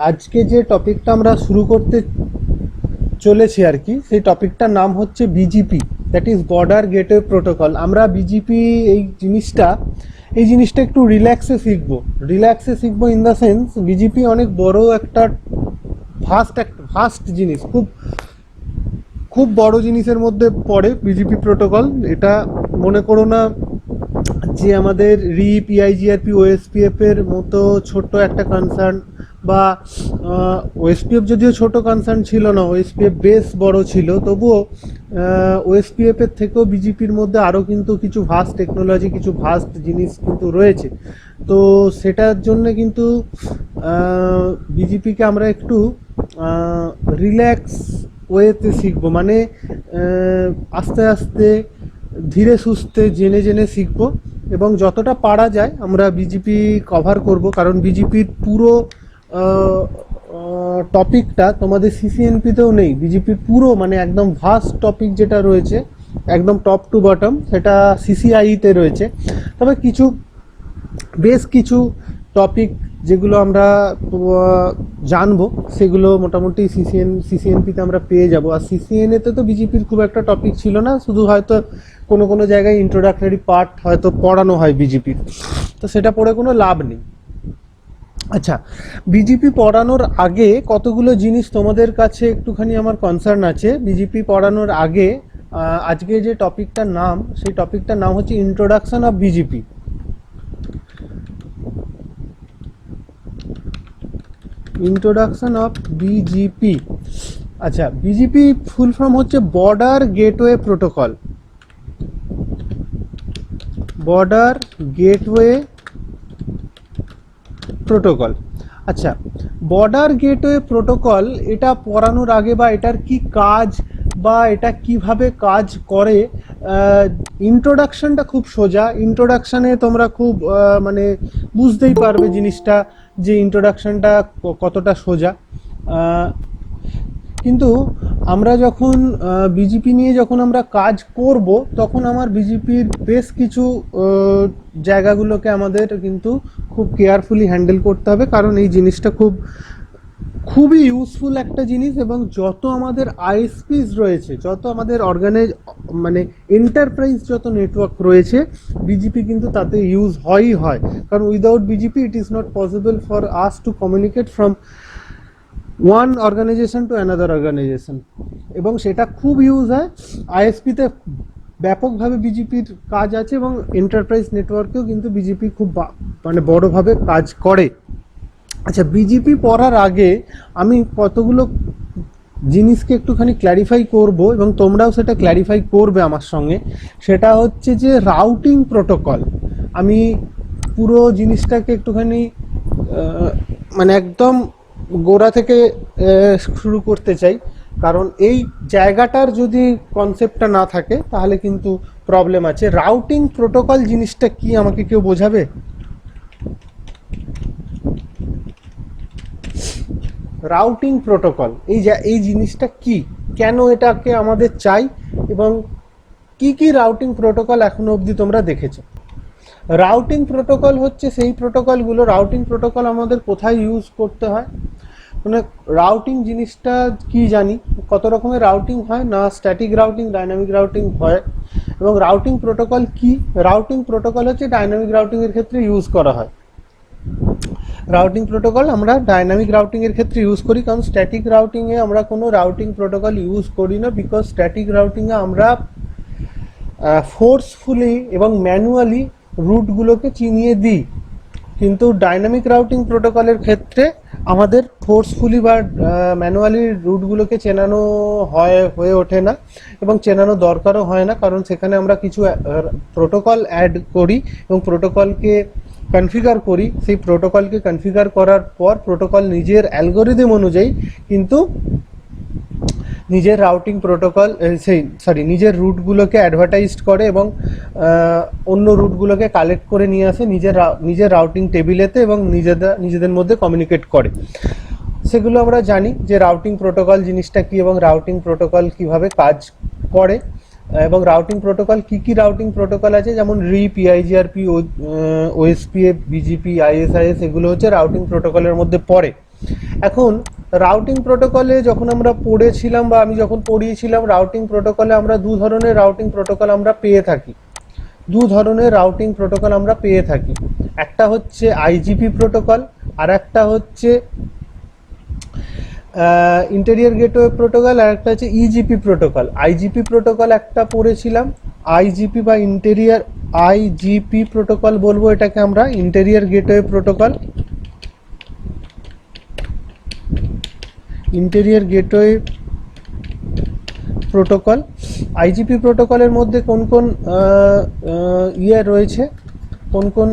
আজকে যে টপিকটা আমরা শুরু করতে চলেছি আর কি, সেই টপিকটার নাম হচ্ছে BGP, that is border gateway protocol. আমরা বিজিপি এই জিনিসটা একটু রিল্যাক্সে শিখবো ইন দ্য সেন্স, বিজিপি অনেক বড় একটা ভাস্ট জিনিস, খুব বড় জিনিসের মধ্যে পড়ে বিজিপি প্রোটোকল। এটা মনে করো না যে আমাদের রিপ, ইআইজিআরপি, ওএসপিএফ এর মতো ছোট্ট একটা কনসার্ন, বা ওএসপিএফ যদিও ছোট কনসার্ন ছিল না, ওএসপিএফ বেশ বড় ছিল, তবুও ওএসপিএফ এর থেকেও বিজেপির মধ্যে আরও কিন্তু কিছু ভাস্ট টেকনোলজি, কিছু ভাস্ট জিনিস কিন্তু রয়েছে। তো সেটার জন্য কিন্তু বিজেপিকে আমরা একটু রিল্যাক্স ওয়েতে শিখবো, মানে আস্তে আস্তে ধীরে সুস্থে জেনে শিখবো, এবং যতটা পারা যায় আমরা বিজেপি কভার করব, কারণ বিজেপির পুরো টপিকটা তোমাদের সিসিএনপিতেও নেই। বিজেপির পুরো মানে একদম ভাস্ট টপিক যেটা রয়েছে একদম টপ টু বটম, সেটা সিসিআইতে রয়েছে। তবে বেশ কিছু টপিক যেগুলো আমরা জানবো সেগুলো মোটামুটি সিসিএনপিতে আমরা পেয়ে যাব। আর সিসিএনএতে তো বিজেপির খুব একটা টপিক ছিল না, শুধু হয়তো কোনো জায়গায় ইন্ট্রোডাক্টরি পার্ট হয়তো পড়ানো হয় বিজেপির, তো সেটা পড়ে কোনো লাভ নেই। আচ্ছা, বিজেপি পড়ানোর আগে কতগুলো জিনিস তোমাদের কাছে একটুখানি আমার কনসার্ন আছে। বিজেপি পড়ানোর আগে আজকে যে টপিকটার নাম, সেই টপিকটার নাম হচ্ছে introduction of BJP. Introduction of BGP. আচ্ছা, বিজিপি ফুল ফর্ম হচ্ছে border gateway protocol. Border gateway protocol. আচ্ছা, বর্ডার গেটওয়ে প্রোটোকল এটা পড়ানোর আগে, বা এটার কি কাজ, বা এটা কিভাবে কাজ করে, ইন্ট্রোডাকশনটা খুব সোজা। ইন্ট্রোডাকশানে তোমরা খুব মানে বুঝতেই পারবে জিনিসটা, যে ইন্ট্রোডাকশনটা কতটা সোজা। কিন্তু আমরা যখন বিজেপি নিয়ে যখন আমরা কাজ করব, তখন আমার বিজেপির বেশ কিছু জায়গাগুলোকে আমাদের কিন্তু খুব কেয়ারফুলি হ্যান্ডেল করতে হবে, কারণ এই জিনিসটা খুবই ইউজফুল একটা জিনিস। এবং যত আমাদের আইএসপিস রয়েছে, যত আমাদের মানে এন্টারপ্রাইজ যত নেটওয়ার্ক রয়েছে, বিজেপি কিন্তু তাতে ইউজ হয়, কারণ without BJP it is not possible for us to communicate from one organization to another organization, এবং সেটা খুব ইউজ হয়। আইএসপিতে ব্যাপকভাবে বিজেপির কাজ আছে, এবং এন্টারপ্রাইজ নেটওয়ার্কেও কিন্তু বিজেপি খুব মানে বড়োভাবে কাজ করে। আচ্ছা, বিজেপি পড়ার আগে আমি কতগুলো জিনিসকে একটুখানি ক্ল্যারিফাই করব, এবং তোমরাও সেটা ক্ল্যারিফাই করবে আমার সঙ্গে। সেটা হচ্ছে যে রাউটিং প্রোটোকল। আমি পুরো জিনিসটাকে একটুখানি মানে একদম গোড়া থেকে শুরু করতে চাই, কারণ এই জায়গাটার যদি কনসেপ্টটা না থাকে তাহলে কিন্তু প্রবলেম আছে। রাউটিং প্রোটোকল জিনিসটা কি, আমাকে কেউ বোঝাবে? রাউটিং প্রোটোকল এই জিনিসটা কি, কেন এটাকে আমাদের চাই, এবং কি রাউটিং প্রোটোকল এখনো অবধি তোমরা দেখেছো? রাউটিং প্রোটোকল হচ্ছে সেই প্রোটোকলগুলো, রাউটিং প্রোটোকল আমাদের কোথায় ইউজ করতে হয়, মানে রাউটিং জিনিসটা কি জানি, কত রকমের রাউটিং হয় না, স্ট্যাটিক রাউটিং, ডাইনামিক রাউটিং হয়। এবং রাউটিং প্রোটোকল কি? রাউটিং প্রোটোকল হচ্ছে ডাইনামিক রাউটিংয়ের ক্ষেত্রে ইউজ করা হয়। রাউটিং প্রোটোকল আমরা ডাইনামিক রাউটিংয়ের ক্ষেত্রে ইউজ করি, কারণ স্ট্যাটিক রাউটিংয়ে আমরা কোনো রাউটিং প্রোটোকল ইউজ করি না, বিকজ স্ট্যাটিক রাউটিংয়ে আমরা ফোর্সফুলি এবং ম্যানুয়ালি রুটগুলোকে চিনিয়ে দিই। কিন্তু ডাইনামিক রাউটিং প্রোটোকলের ক্ষেত্রে আমাদের ফোর্সফুলি বা ম্যানুয়ালি রুটগুলোকে চেনানো হয়ে ওঠে না, এবং চেনানো দরকারও হয় না, কারণ সেখানে আমরা কিছু প্রোটোকল অ্যাড করি এবং প্রোটোকলকে কনফিগার করি। সেই প্রোটোকলকে কনফিগার করার পর প্রোটোকল নিজের অ্যালগোরিদম অনুযায়ী কিন্তু নিজের রাউটিং প্রোটোকল নিজের রুটগুলোকে অ্যাডভার্টাইজড করে, এবং অন্য রুটগুলোকে কালেক্ট করে নিয়ে আসে নিজের রাউটিং টেবিলেতে, এবং নিজেদের মধ্যে কমিউনিকেট করে। সেগুলো আমরা জানি যে রাউটিং প্রোটোকল জিনিসটা কি, এবং রাউটিং প্রোটোকল কিভাবে কাজ করে, এবং রাউটিং প্রোটোকল কি রাউটিং প্রোটোকল আছে, যেমন রিপ, ইআইজিআরপি, ওএসপিএফ, বিজিপি, আইএসআইএস, এগুলো হচ্ছে রাউটিং প্রোটোকলের মধ্যে পড়ে। এখন রাউটিং প্রোটোকলে যখন আমরা পড়েছিলাম বা আমি যখন পড়িয়েছিলাম, রাউটিং প্রোটোকলে আমরা দু ধরনের রাউটিং প্রোটোকল আমরা পেয়ে থাকি। দু ধরনের রাউটিং প্রোটোকল আমরা পেয়ে থাকি, একটা হচ্ছে আইজিপি প্রোটোকল আর একটা হচ্ছে ইন্টেরিয়র গেটওয়ে প্রোটোকল, আর একটা হচ্ছে ইজিপি প্রোটোকল। আইজিপি প্রোটোকল একটা পড়েছিলাম, আইজিপি বা ইন্টেরিয়র আইজিপি প্রোটোকল বলবো এটাকে আমরা, interior gateway protocol. Interior gateway protocol, IGP প্রোটোকলের মধ্যে কোন কোন ইয়ে রয়েছে, কোন কোন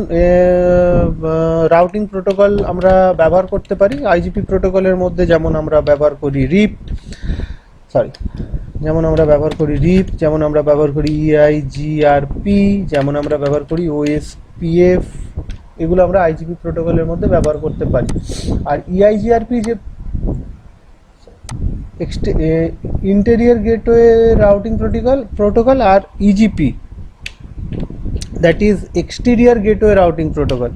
রাউটিং প্রোটোকল আমরা ব্যবহার করতে পারি। আইজিপি প্রোটোকলের মধ্যে যেমন আমরা ব্যবহার করি রিপ, যেমন আমরা ব্যবহার করি রিপ, যেমন আমরা ব্যবহার করি ইআইজিআরপি, যেমন আমরা ব্যবহার করি ওএসপিএফ, এগুলো আমরা আইজিপি প্রোটোকলের মধ্যে ব্যবহার করতে পারি। আর ইআইজিআরপি যে ইন্টেরিয়র গেটওয়ে রাউটিং প্রোটোকল আর EGP, that is exterior gateway routing protocol.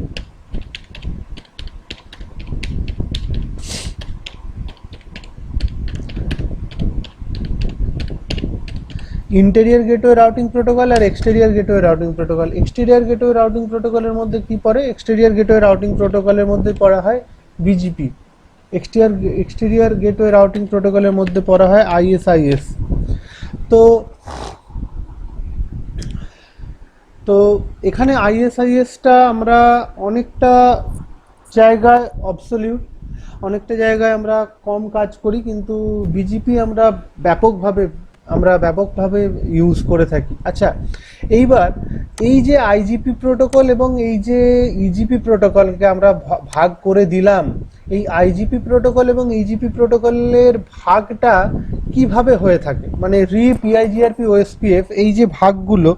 Interior gateway routing protocol আর exterior gateway routing protocol. Exterior gateway routing প্রোটোকলের মধ্যে কি পড়ে? এক্সটেরিয়র গেটওয়ে রাউটিং প্রোটোকলের মধ্যে পড়া হয় বিজিপি। এক্সটেরিয়র গেটওয়ে রাউটিং প্রোটোকলের মধ্যে পড়া হয় আইএসআইএস। তো এখানে আইএসআইএসটা আমরা অনেকটা জায়গায় অবসলিউট, অনেকটা জায়গায় আমরা কম কাজ করি, কিন্তু বিজিপি আমরা ব্যাপকভাবে ইউজ করে থাকি। আচ্ছা, এইবার এই যে আইজিপি প্রোটোকল এবং এই যে ইজিপি প্রোটোকলকে আমরা ভাগ করে দিলাম, এই আইজিপি প্রোটোকল এবং ইজিপি প্রোটোকলের ভাগটা কিভাবে হয়ে থাকে, মানে রিপ, ইআইজিআরপি, ওএসপিএফ, এই যে ভাগগুলো,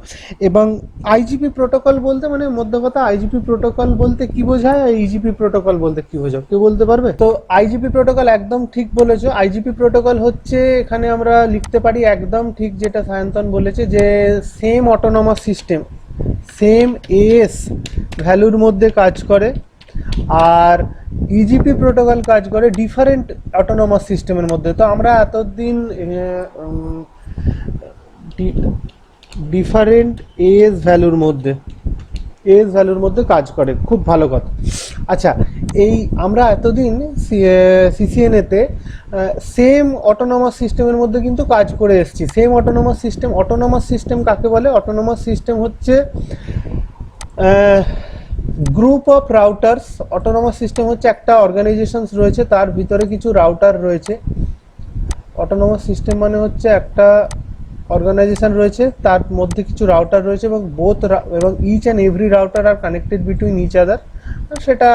এবং আইজিপি প্রোটোকল বলতে মানে মধ্য কথা আইজিপি প্রোটোকল বলতে কি বোঝায় আর ইজিপি প্রোটোকল বলতে কি বোঝায়, কেউ বলতে পারবে? তো আইজিপি প্রোটোকল একদম ঠিক বলেছো। আইজিপি প্রোটোকল হচ্ছে, এখানে আমরা লিখতে পারি একদম ঠিক যেটা সায়ন্তন বলেছে, যে same autonomous system, same S ভ্যালুর মধ্যে কাজ করে। আর ইজিপি প্রোটোকল কাজ করে ডিফারেন্ট অটোনমাস সিস্টেমের মধ্যে। তো আমরা এতদিন ডিফারেন্ট এস ভ্যালুর মধ্যে কাজ করে, খুব ভালো কথা। আচ্ছা, এই আমরা এতদিন সিসিএনএতে সেম অটোনমাস সিস্টেমের মধ্যে কিন্তু কাজ করে এসেছি। সেম অটোনমাস সিস্টেম কাকে বলে? অটোনমাস সিস্টেম হচ্ছে group of routers. Autonomous system হচ্ছে একটা অর্গানাইজেশনস রয়েছে, তার ভিতরে কিছু রাউটার রয়েছে। অটোনমাস সিস্টেম মানে হচ্ছে একটা অর্গানাইজেশন রয়েছে, তার মধ্যে কিছু রাউটার রয়েছে, এবং each and every router are connected between each other. সেটা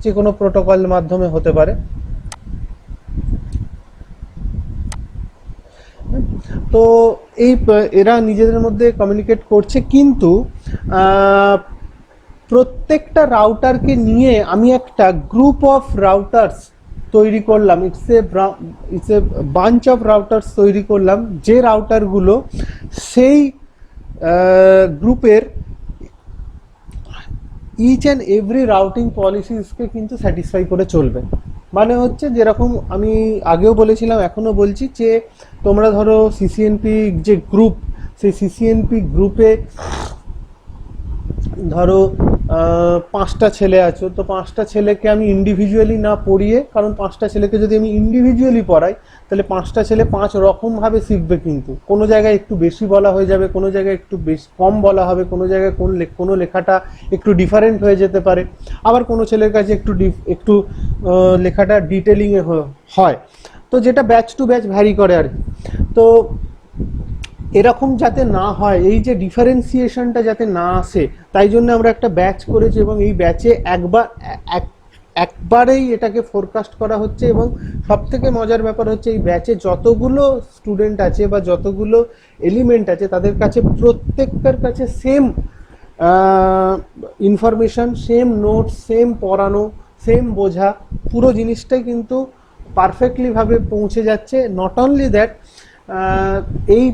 যে কোনো প্রোটোকল মাধ্যমে হতে পারে। তো এরা নিজেদের মধ্যে কমিউনিকেট করছে, কিন্তু প্রত্যেকটা রাউটারকে নিয়ে আমি একটা গ্রুপ অফ রাউটার্স তৈরি করলাম। It's a bunch of routers তৈরি করলাম, যে রাউটারগুলো সেই গ্রুপের ইচ অ্যান্ড এভরি রাউটিং পলিসিসকে কিন্তু স্যাটিসফাই করে চলবে। মানে হচ্ছে, যেরকম আমি আগেও বলেছিলাম, এখনও বলছি, যে তোমরা ধরো সিসিএনপি যে গ্রুপ, সেই সিসিএনপি গ্রুপে ধরো 5টা ছেলে আছো, তো 5টা ছেলেকে আমি ইন্ডিভিজুয়ালি না পড়িয়ে, কারণ 5টা ছেলেকে যদি আমি ইন্ডিভিজুয়ালি পড়াই তাহলে 5টা ছেলে 5 রকমভাবে শিখবে, কিন্তু কোনো জায়গায় একটু বেশি বলা হয়ে যাবে, কোনো জায়গায় একটু বেশি কম বলা হবে, কোনো জায়গায় কোনো লেখাটা একটু ডিফারেন্ট হয়ে যেতে পারে, আবার কোনো ছেলের কাছে একটু লেখাটা ডিটেলিংয়ে হয়। তো যেটা ব্যাচ টু ব্যাচ ভ্যারি করে আর কি। তো এরকম যাতে না হয়, এই যে ডিফারেন্সিয়েশনটা যাতে না আসে, তাই জন্য আমরা একটা ব্যাচ করেছি, এবং এই ব্যাচে একবারেই এটাকে ফোরকাস্ট করা হচ্ছে। এবং সবথেকে মজার ব্যাপার হচ্ছে, এই ব্যাচে যতগুলো স্টুডেন্ট আছে বা যতগুলো এলিমেন্ট আছে, তাদের কাছে প্রত্যেকটার কাছে same information, same notes, same পড়ানো, সেম বোঝা, পুরো জিনিসটাই কিন্তু পারফেক্টলিভাবে পৌঁছে যাচ্ছে। নট অনলি দ্যাট, এই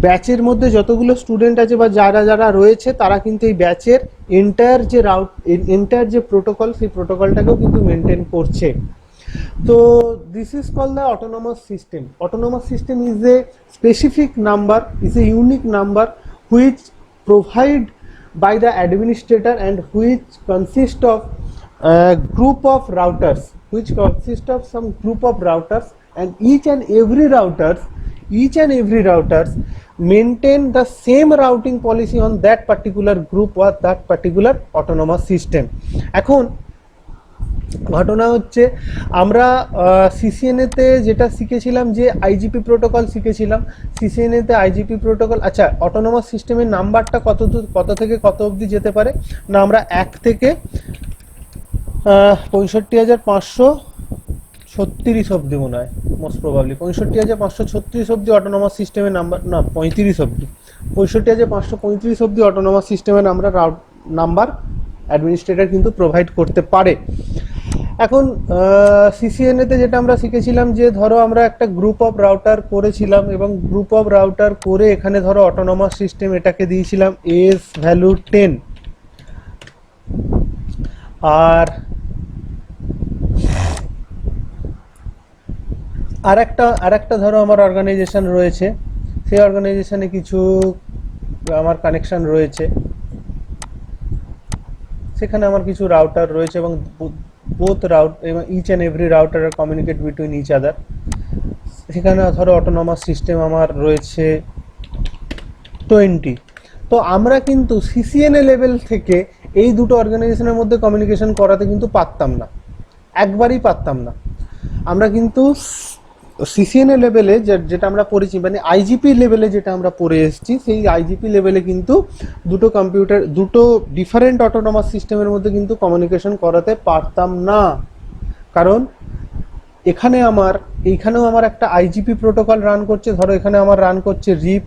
ব্যাচের মধ্যে যতগুলো স্টুডেন্ট আছে বা যারা যারা রয়েছে তারা কিন্তু এই ব্যাচের এন্টায়ার যে প্রোটোকল, সেই প্রোটোকলটাকেও কিন্তু মেনটেন করছে। তো this is call the autonomous system. Autonomous system is a specific number, is a unique number which provide by the administrator and which consist of a group of routers, which consist of some group of routers, and each and every routers maintain the same routing policy on that particular group or that particular autonomous system. এখন ঘটনা হচ্ছে আমরা সিসিএনএতে যেটা শিখেছিলাম, যে IGP protocol শিখেছিলাম, সিসিএনএতে IGP protocol, আচ্ছা autonomous সিস্টেমের নাম্বারটা কত থেকে কত অবধি যেতে পারে না, আমরা 1 থেকে 65,536 অবধি মনে হয়, মোস্ট প্রবাবলি 65,536 অবধি অটোনোমাস সিস্টেমের নাম্বার, না 35 অবধি, 65,535 অবধি অটোনোমাস সিস্টেমের আমরা নাম্বার অ্যাডমিনিস্ট্রেটর কিন্তু প্রোভাইড করতে পারে। এখন সিসিএনএতে যেটা আমরা শিখেছিলাম, যে ধরো আমরা একটা গ্রুপ অফ রাউটার করেছিলাম এবং গ্রুপ অফ রাউটার করে এখানে ধরো অটোনোমাস সিস্টেম এটাকে দিয়েছিলাম এস ভ্যালু 10, আর আরেকটা ধরো আমার অর্গানাইজেশন রয়েছে, সেই অর্গানাইজেশনে কিছু আমার কানেকশন রয়েছে, সেখানে আমার কিছু রাউটার রয়েছে এবং both route এবং each and every router are communicate between each other। সেখানে ধরো অটোনোমাস সিস্টেম আমার রয়েছে 20। তো আমরা কিন্তু সিসিএনএ লেভেল থেকে এই দুটো অর্গানাইজেশনের মধ্যে কমিউনিকেশন করাতে কিন্তু পারতাম না, একবারই পারতাম না। আমরা কিন্তু সিসিএনএ লেভেলে যেটা আমরা পড়েছি, মানে আইজিপি লেভেলে যেটা আমরা পড়ে এসেছি, সেই আইজিপি লেভেলে কিন্তু দুটো ডিফারেন্ট অটোনোমাস সিস্টেমের মধ্যে কিন্তু কমিউনিকেশন করাতে পারতাম না। কারণ এইখানেও আমার একটা আইজিপি প্রোটোকল রান করছে, ধরো এখানে আমার রান করছে রিপ,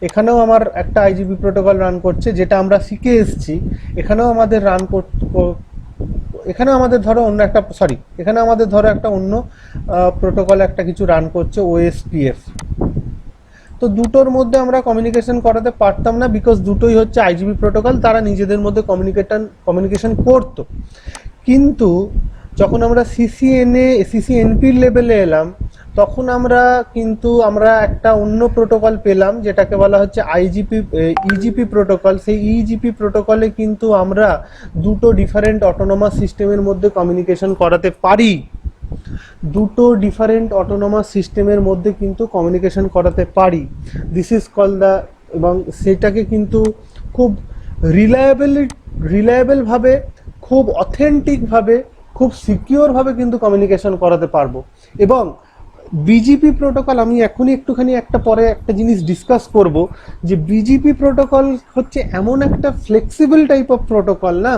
এখানেও আমার একটা আইজিপি প্রোটোকল রান করছে যেটা আমরা শিখে এসেছি, এখানেও আমাদের এখানে আমাদের ধরো একটা অন্য প্রোটোকল একটা কিছু রান করছে ওএসপিএফ। তো দুটোর মধ্যে আমরা কমিউনিকেশন করাতে পারতাম না, বিকজ দুটোই হচ্ছে আইজিপি প্রোটোকল, তারা নিজেদের মধ্যে কমিউনিকেশন করতো। কিন্তু যখন আমরা সিসিএনপির লেভেলে এলাম, তখন আমরা একটা অন্য প্রোটোকল পেলাম যেটাকে বলা হচ্ছে ইজিপি প্রোটোকল। সেই ইজিপি প্রোটোকলে কিন্তু আমরা দুটো ডিফারেন্ট অটোনোমাস সিস্টেমের মধ্যে কমিউনিকেশন করাতে পারি, দিস ইজ কল দ্য, এবং সেটাকে কিন্তু খুব রিলায়েবল ভাবে, খুব অথেন্টিক ভাবে, খুব সিকিওর ভাবে কিন্তু কমিউনিকেশন করাতে পারবো। এবং বিজিপি প্রোটোকল, আমি এখনই একটুখানি পরে একটা জিনিস ডিসকাস করব, যে বিজিপি প্রোটোকল হচ্ছে এমন একটা ফ্লেক্সিবল টাইপ অফ প্রোটোকল না,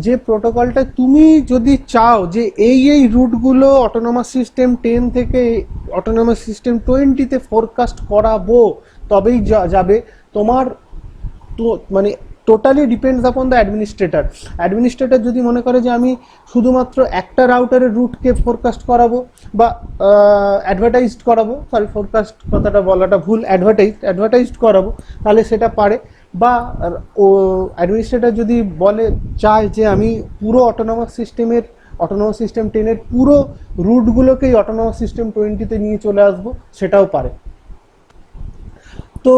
যে প্রোটোকলটা তুমি যদি চাও যে এই রুটগুলো অটোনোমাস সিস্টেম 10 থেকে অটোনোমাস সিস্টেম 20-তে ফোরকাস্ট করাবো, তবেই যাবে। তোমার তো মানে totally depends upon the administrator যদি মনে করে যে আমি শুধুমাত্র একটা রাউটারের রুটকে ফোরকাস্ট করাবো বা অ্যাডভার্টাইজড করাবো, ফোরকাস্ট কথাটা বলাটা ভুল, অ্যাডভার্টাইজড করাবো, তাহলে সেটা পারে। বা অ্যাডমিনিস্ট্রেটর যদি চায় যে আমি পুরো অটোনোমাস সিস্টেম 10-এর পুরো রুটগুলোকেই অটোনোমাস সিস্টেম 20-তে নিয়ে চলে আসবো, সেটাও পারে। তো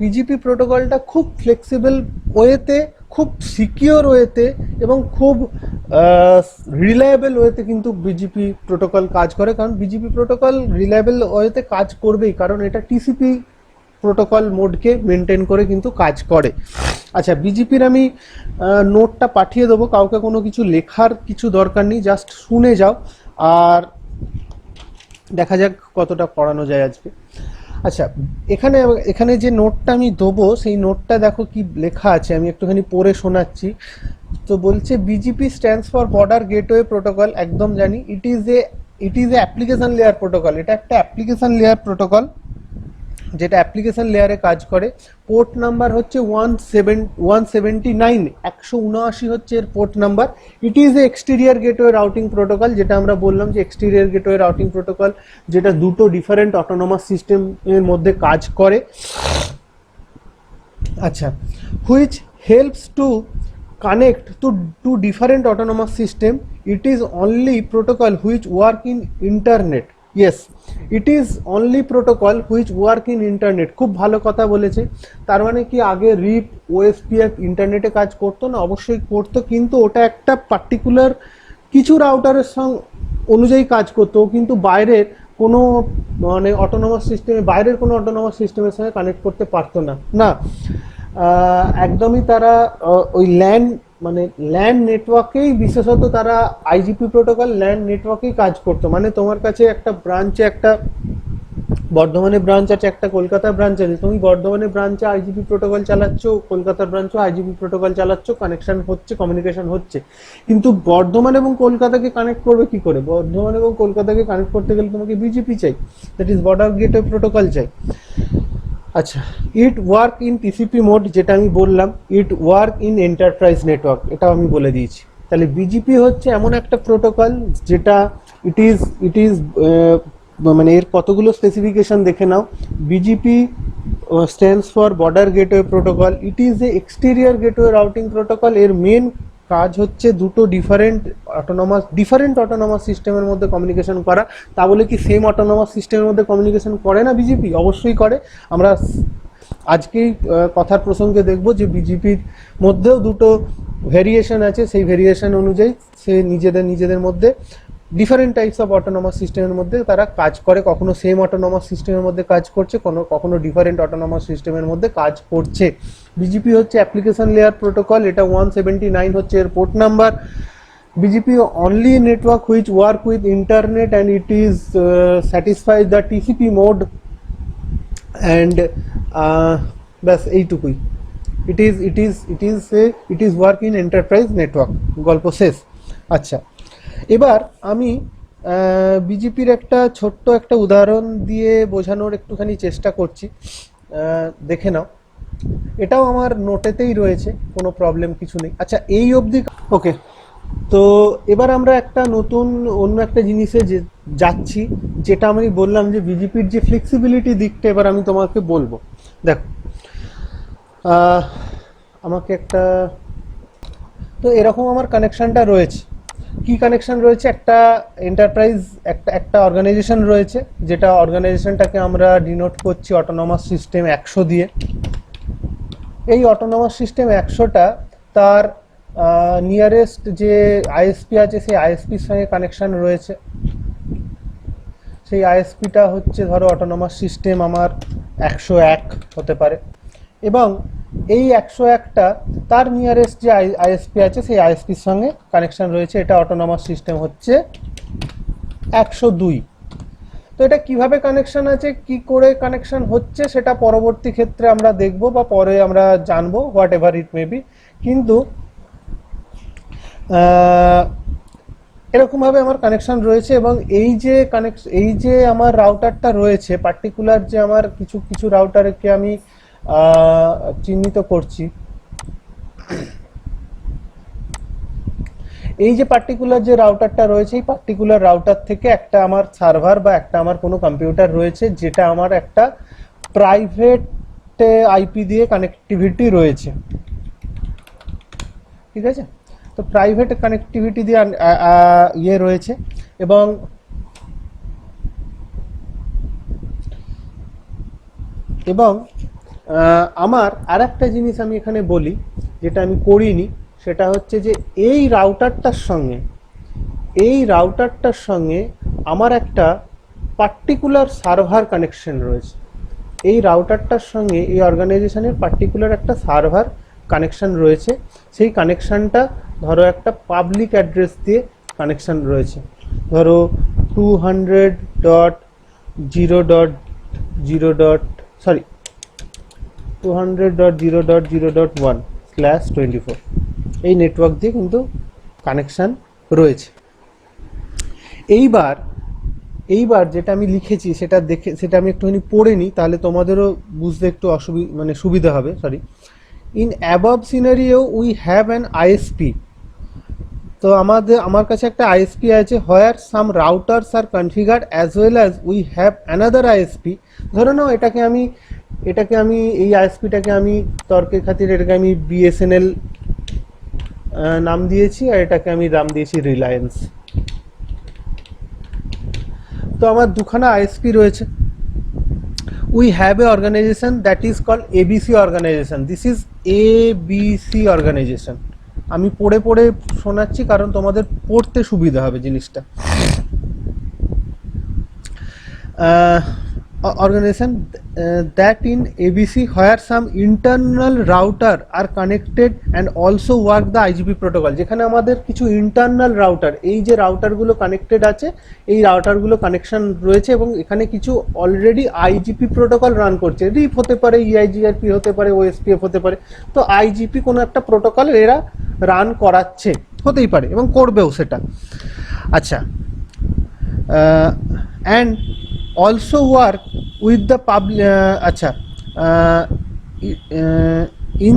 বিজিপি প্রোটোকলটা খুব ফ্লেক্সিবল ওয়েতে, খুব সিকিওর ওয়েতে এবং খুব রিলায়েবল ওয়েতে কিন্তু বিজিপি প্রোটোকল কাজ করে। কারণ বিজিপি প্রোটোকল রিলায়েবল ওয়েতে কাজ করবেই, কারণ এটা টিসিপি প্রোটোকল মোডকে মেনটেন করে কিন্তু কাজ করে। আচ্ছা, বিজিপির আমি নোটটা পাঠিয়ে দেবো, কাউকে কোনো কিছু লেখার কিছু দরকার নেই, জাস্ট শুনে যাও আর দেখা যাক কতটা পড়ানো যায় আজকে। আচ্ছা, এখানে যে নোটটা আমি দেবো, সেই নোটটা দেখো কি লেখা আছে, আমি একটুখানি পড়ে শোনাচ্ছি। তো বলছে BGP stands for border gateway protocol, একদম জানি। It is a application layer protocol, এটা একটা অ্যাপ্লিকেশন লেয়ার প্রোটোকল যেটা অ্যাপ্লিকেশন লেয়ারে কাজ করে। পোর্ট নাম্বার হচ্ছে 179, 179 হচ্ছে এর port number. It is a exterior gateway routing protocol, যেটা আমরা বললাম যে এক্সটেরিয়ার গেটওয়ে রাউটিং প্রোটোকল, যেটা দুটো ডিফারেন্ট অটোনোমাস সিস্টেমের মধ্যে কাজ করে। আচ্ছা, which helps to connect to two different autonomous system. It is only protocol which work in internet. Yes, it is only protocol which work in internet. খুব ভালো কথা বলেছে। তার মানে কি আগে রিপ ওএসপিএফ ইন্টারনেটে কাজ করতো না? অবশ্যই করতো, কিন্তু ওটা একটা পার্টিকুলার কিছু রাউটারের সঙ্গে অনুযায়ী কাজ করতো, কিন্তু বাইরের কোনো মানে অটোনোমাস সিস্টেমে, বাইরের কোনো অটোনোমাস সিস্টেমের সঙ্গে কানেক্ট করতে পারতো না। না, একদমই তারা ওই ল্যান্ড নেটওয়ার্কেই, বিশেষত তারা আইজিপি প্রোটোকল ল্যান্ড নেটওয়ার্কেই কাজ করতো। মানে তোমার কাছে একটা ব্রাঞ্চে, একটা বর্ধমানে ব্রাঞ্চ আছে, একটা কলকাতা ব্রাঞ্চ আছে, তুমি বর্ধমানে ব্রাঞ্চে আইজিপি প্রোটোকল চালাচ্ছ, কলকাতার ব্রাঞ্চে আইজিপি প্রোটোকল চালাচ্ছ, কানেকশন হচ্ছে, কমিউনিকেশন হচ্ছে। কিন্তু বর্ধমান এবং কলকাতাকে কানেক্ট করবে কি করে? বর্ধমান এবং কলকাতাকে কানেক্ট করতে গেলে তোমাকে বিজিপি চাই, that is border gateway protocol চাই। আচ্ছা, ইট ওয়ার্ক ইন টিসিপি মোড, যেটা আমি বললাম, ইট ওয়ার্ক ইন এন্টারপ্রাইজ নেটওয়ার্ক, এটাও আমি বলে দিয়েছি। তাহলে বিজিপি হচ্ছে এমন একটা প্রোটোকল যেটা ইট ইজ মানে এর কতগুলো স্পেসিফিকেশন দেখে নাও। BGP stands for border gateway protocol. It is a exterior gateway routing protocol. এর মেন কাজ হচ্ছে দুটো ডিফারেন্ট অটোনোমাস সিস্টেমের মধ্যে কমিউনিকেশন করা। তা বলে কি সেম অটোনোমাস সিস্টেমের মধ্যে কমিউনিকেশন করে না বিজেপি? অবশ্যই করে। আমরা আজকেই কথার প্রসঙ্গে দেখব যে বিজেপির মধ্যেও দুটো ভেরিয়েশন আছে, সেই ভেরিয়েশন অনুযায়ী সে নিজেদের মধ্যে ডিফারেন্ট টাইপস অফ অটোনোমাস সিস্টেমের মধ্যে তারা কাজ করে। কখনো সেম অটোনোমাস সিস্টেমের মধ্যে কাজ করছে, কখনো ডিফারেন্ট অটোনোমাস সিস্টেমের মধ্যে কাজ করছে। বিজিপি হচ্ছে অ্যাপ্লিকেশন লেয়ার প্রোটোকল, এটা 179 হচ্ছে এর port number. BGP only network which work with internet and it is satisfy the TCP mode and ব্যাস এইটুকুই। It is work in enterprise network, গল্প শেষ। আচ্ছা, এবার আমি বিজেপির একটা ছোট্ট একটা উদাহরণ দিয়ে বোঝানোর একটুখানি চেষ্টা করছি, দেখে নাও। এটাও আমার নোটেতেই রয়েছে, কোনো প্রবলেম কিছু নেই। আচ্ছা, এই অবধি ওকে। তো এবার আমরা একটা অন্য একটা জিনিসে যাচ্ছি, যেটা আমি বললাম যে বিজেপির যে ফ্লেক্সিবিলিটি দিকটা এবার আমি তোমাকে বলবো। দেখো, আমাকে একটা, তো এরকম আমার কানেকশানটা রয়েছে। কি কানেকশন রয়েছে? একটা এন্টারপ্রাইজ, একটা অর্গানাইজেশন রয়েছে, যেটা অর্গানাইজেশনটাকে আমরা ডিনোট করছি অটোনোমাস সিস্টেম 100 দিয়ে। এই অটোনোমাস সিস্টেম 100টা তার নিয়ারেস্ট যে আইএসপি আছে, সেই আইএসপির সঙ্গে কানেকশান রয়েছে। সেই আইএসপিটা হচ্ছে, ধরো অটোনোমাস সিস্টেম আমার 101 হতে পারে, এবং এই 101টা তার নিয়ারেস্ট যে আইএসপি আছে সেই আইএসপির সঙ্গে কানেকশান রয়েছে। এটা অটোনোমাস সিস্টেম হচ্ছে 102। তো এটা কিভাবে কানেকশান আছে, কি করে কানেকশান হচ্ছে, সেটা পরবর্তী ক্ষেত্রে আমরা দেখব বা পরে আমরা জানবো, what ever it may be. কিন্তু এরকমভাবে আমার কানেকশান রয়েছে, এবং এই যে আমার রাউটারটা রয়েছে, পার্টিকুলার যে আমার কিছু রাউটারকে আমি চিহ্নিত করছি, এই যে পার্টিকুলার যে রাউটারটা রয়েছে, এই পার্টিকুলার রাউটার থেকে একটা আমার সার্ভার বা একটা আমার কোনো কম্পিউটার রয়েছে, যেটা আমার একটা প্রাইভেট আইপি দিয়ে কানেক্টিভিটি রয়েছে, ঠিক আছে? তো প্রাইভেট কানেক্টিভিটি দিয়ে ইয়ে রয়েছে, এবং আমার আর একটা জিনিস আমি এখানে বলি, যেটা আমি করিনি, সেটা হচ্ছে যে এই রাউটারটার সঙ্গে আমার একটা পার্টিকুলার সার্ভার কানেকশন রয়েছে। এই রাউটারটার সঙ্গে এই অর্গানাইজেশনের পার্টিকুলার একটা সার্ভার কানেকশন রয়েছে। সেই কানেকশানটা ধরো একটা পাবলিক অ্যাড্রেস দিয়ে কানেকশান রয়েছে, ধরো 200.0.1/24 এই নেটওয়ার্ক দিয়ে কিন্তু কানেকশান রয়েছে। এইবার এইবার যেটা আমি লিখেছি সেটা আমি একটুখানি পড়ে নিই, তাহলে তোমাদেরও বুঝতে একটু সুবিধা হবে। Sorry, in above scenario we have an ISP. তো আমার কাছে একটা আইএসপি আছে, where some routers are configured as well as we have another ISP. ধরে নাও এটাকে আমি এই আইএসপিটাকে আমি তর্কের খাতিরে এটাকে আমি বিএসএনএল নাম দিয়েছি, আর এটাকে আমি নাম দিয়েছি রিলায়েন্স। তো আমার দুখানা আইএসপি রয়েছে। We have a organization that is called ABC organization. This is ABC organization. আমি পড়ে পড়ে শোনাচ্ছি কারণ তোমাদের পড়তে সুবিধা হবে জিনিসটা। Organization that in ABC where some internal router are connected and also work the IGP protocol। যেখানে আমাদের কিছু ইন্টারনাল রাউটার, এই যে রাউটারগুলো কানেক্টেড আছে, এই রাউটারগুলো কানেকশন রয়েছে এবং এখানে কিছু অলরেডি আইজিপি প্রোটোকল রান করছে। রিপ হতে পারে, ইআইজিআরপি হতে পারে, ওএসপিএফ হতে পারে। তো আইজিপি কোনো একটা প্রোটোকল এরা রান করাচ্ছে, হতেই পারে এবং করবেও সেটা। আচ্ছা, and also work with the public in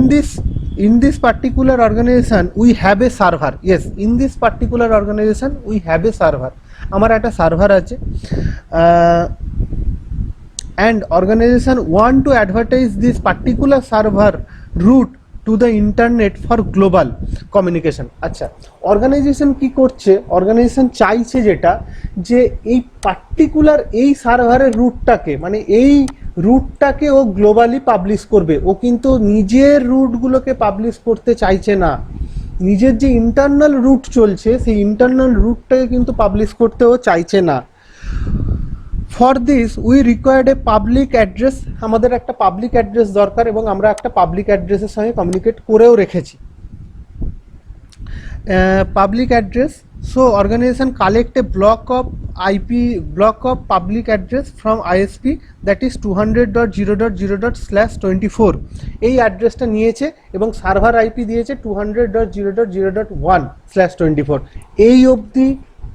this particular organization we have a server. Yes, in this particular organization we have a server. আমার একটা সার্ভার আছে, and organization want to advertise this particular server route to the internet for global communication. আচ্ছা, organisation কি করছে? Organisation চাইছে যেটা, যে এই পার্টিকুলার এই সার্ভারের রুটটাকে, মানে এই রুটটাকে ও গ্লোবালি পাবলিশ করবে। ও কিন্তু নিজের রুটগুলোকে পাবলিশ করতে চাইছে না, নিজের যে ইন্টারনাল রুট চলছে সেই ইন্টারনাল রুটটাকে কিন্তু পাবলিশ করতেও চাইছে না। For this we required a public address. আমাদের একটা পাবলিক অ্যাড্রেস দরকার এবং আমরা একটা পাবলিক অ্যাড্রেসের সঙ্গে কমিউনিকেট করেও রেখেছি। Public address, so organization collect a block of public address from ISP that is 200.0.0./24। এই অ্যাড্রেসটা নিয়েছে এবং সার্ভার আইপি দিয়েছে 200.0.0.1/24। এই অবধি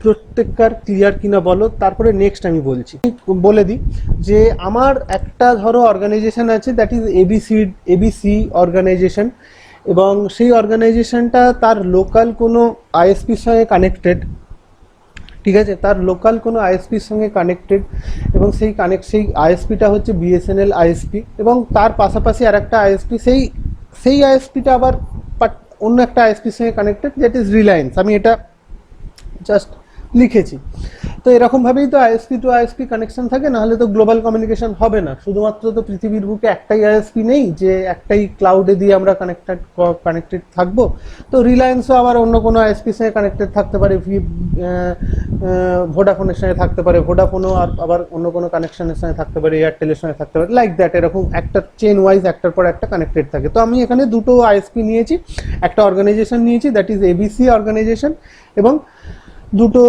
প্রত্যেকবার ক্লিয়ার কিনা বলো, তারপরে নেক্সট আমি বলে দিই যে আমার একটা ধরো অর্গানাইজেশন আছে দ্যাট ইজ এবিসি অর্গানাইজেশন, এবং সেই অর্গানাইজেশনটা তার লোকাল কোনো আইএসপির সঙ্গে কানেক্টেড। ঠিক আছে, তার লোকাল কোনো আইএসপির সঙ্গে কানেক্টেড এবং সেই আইএসপিটা হচ্ছে বিএসএনএল আইএসপি, এবং তার পাশাপাশি আর একটা আইএসপি, সেই আইএসপিটা আবার অন্য একটা আইএসপির সঙ্গে কানেক্টেড দ্যাট ইজ রিলায়েন্স। আমি এটা জাস্ট লিখেছি। তো এরকমভাবেই তো আইএসপি টু আইএসপি কানেকশন থাকে, নাহলে তো গ্লোবাল কমিউনিকেশন হবে না। শুধুমাত্র তো পৃথিবীর বুকে একটাই আইএসপি নেই যে একটাই ক্লাউডে দিয়ে আমরা কানেক্টেড থাকবো। তো রিলায়েন্সও আবার অন্য কোনো আইএসপির সঙ্গে কানেক্টেড থাকতে পারে, ভোডাফোনের সঙ্গে থাকতে পারে, ভোডাফোনও আবার অন্য কোনো কানেকশনের সঙ্গে থাকতে পারে, এয়ারটেলের সঙ্গে থাকতে পারে, লাইক দ্যাট। এরকম একটা চেন ওয়াইজ একটার পর একটা কানেক্টেড থাকে। তো আমি এখানে দুটো আইএসপি নিয়েছি, একটা অর্গানাইজেশন নিয়েছি দ্যাট ইজ এবিসি অর্গানাইজেশন, এবং দুটো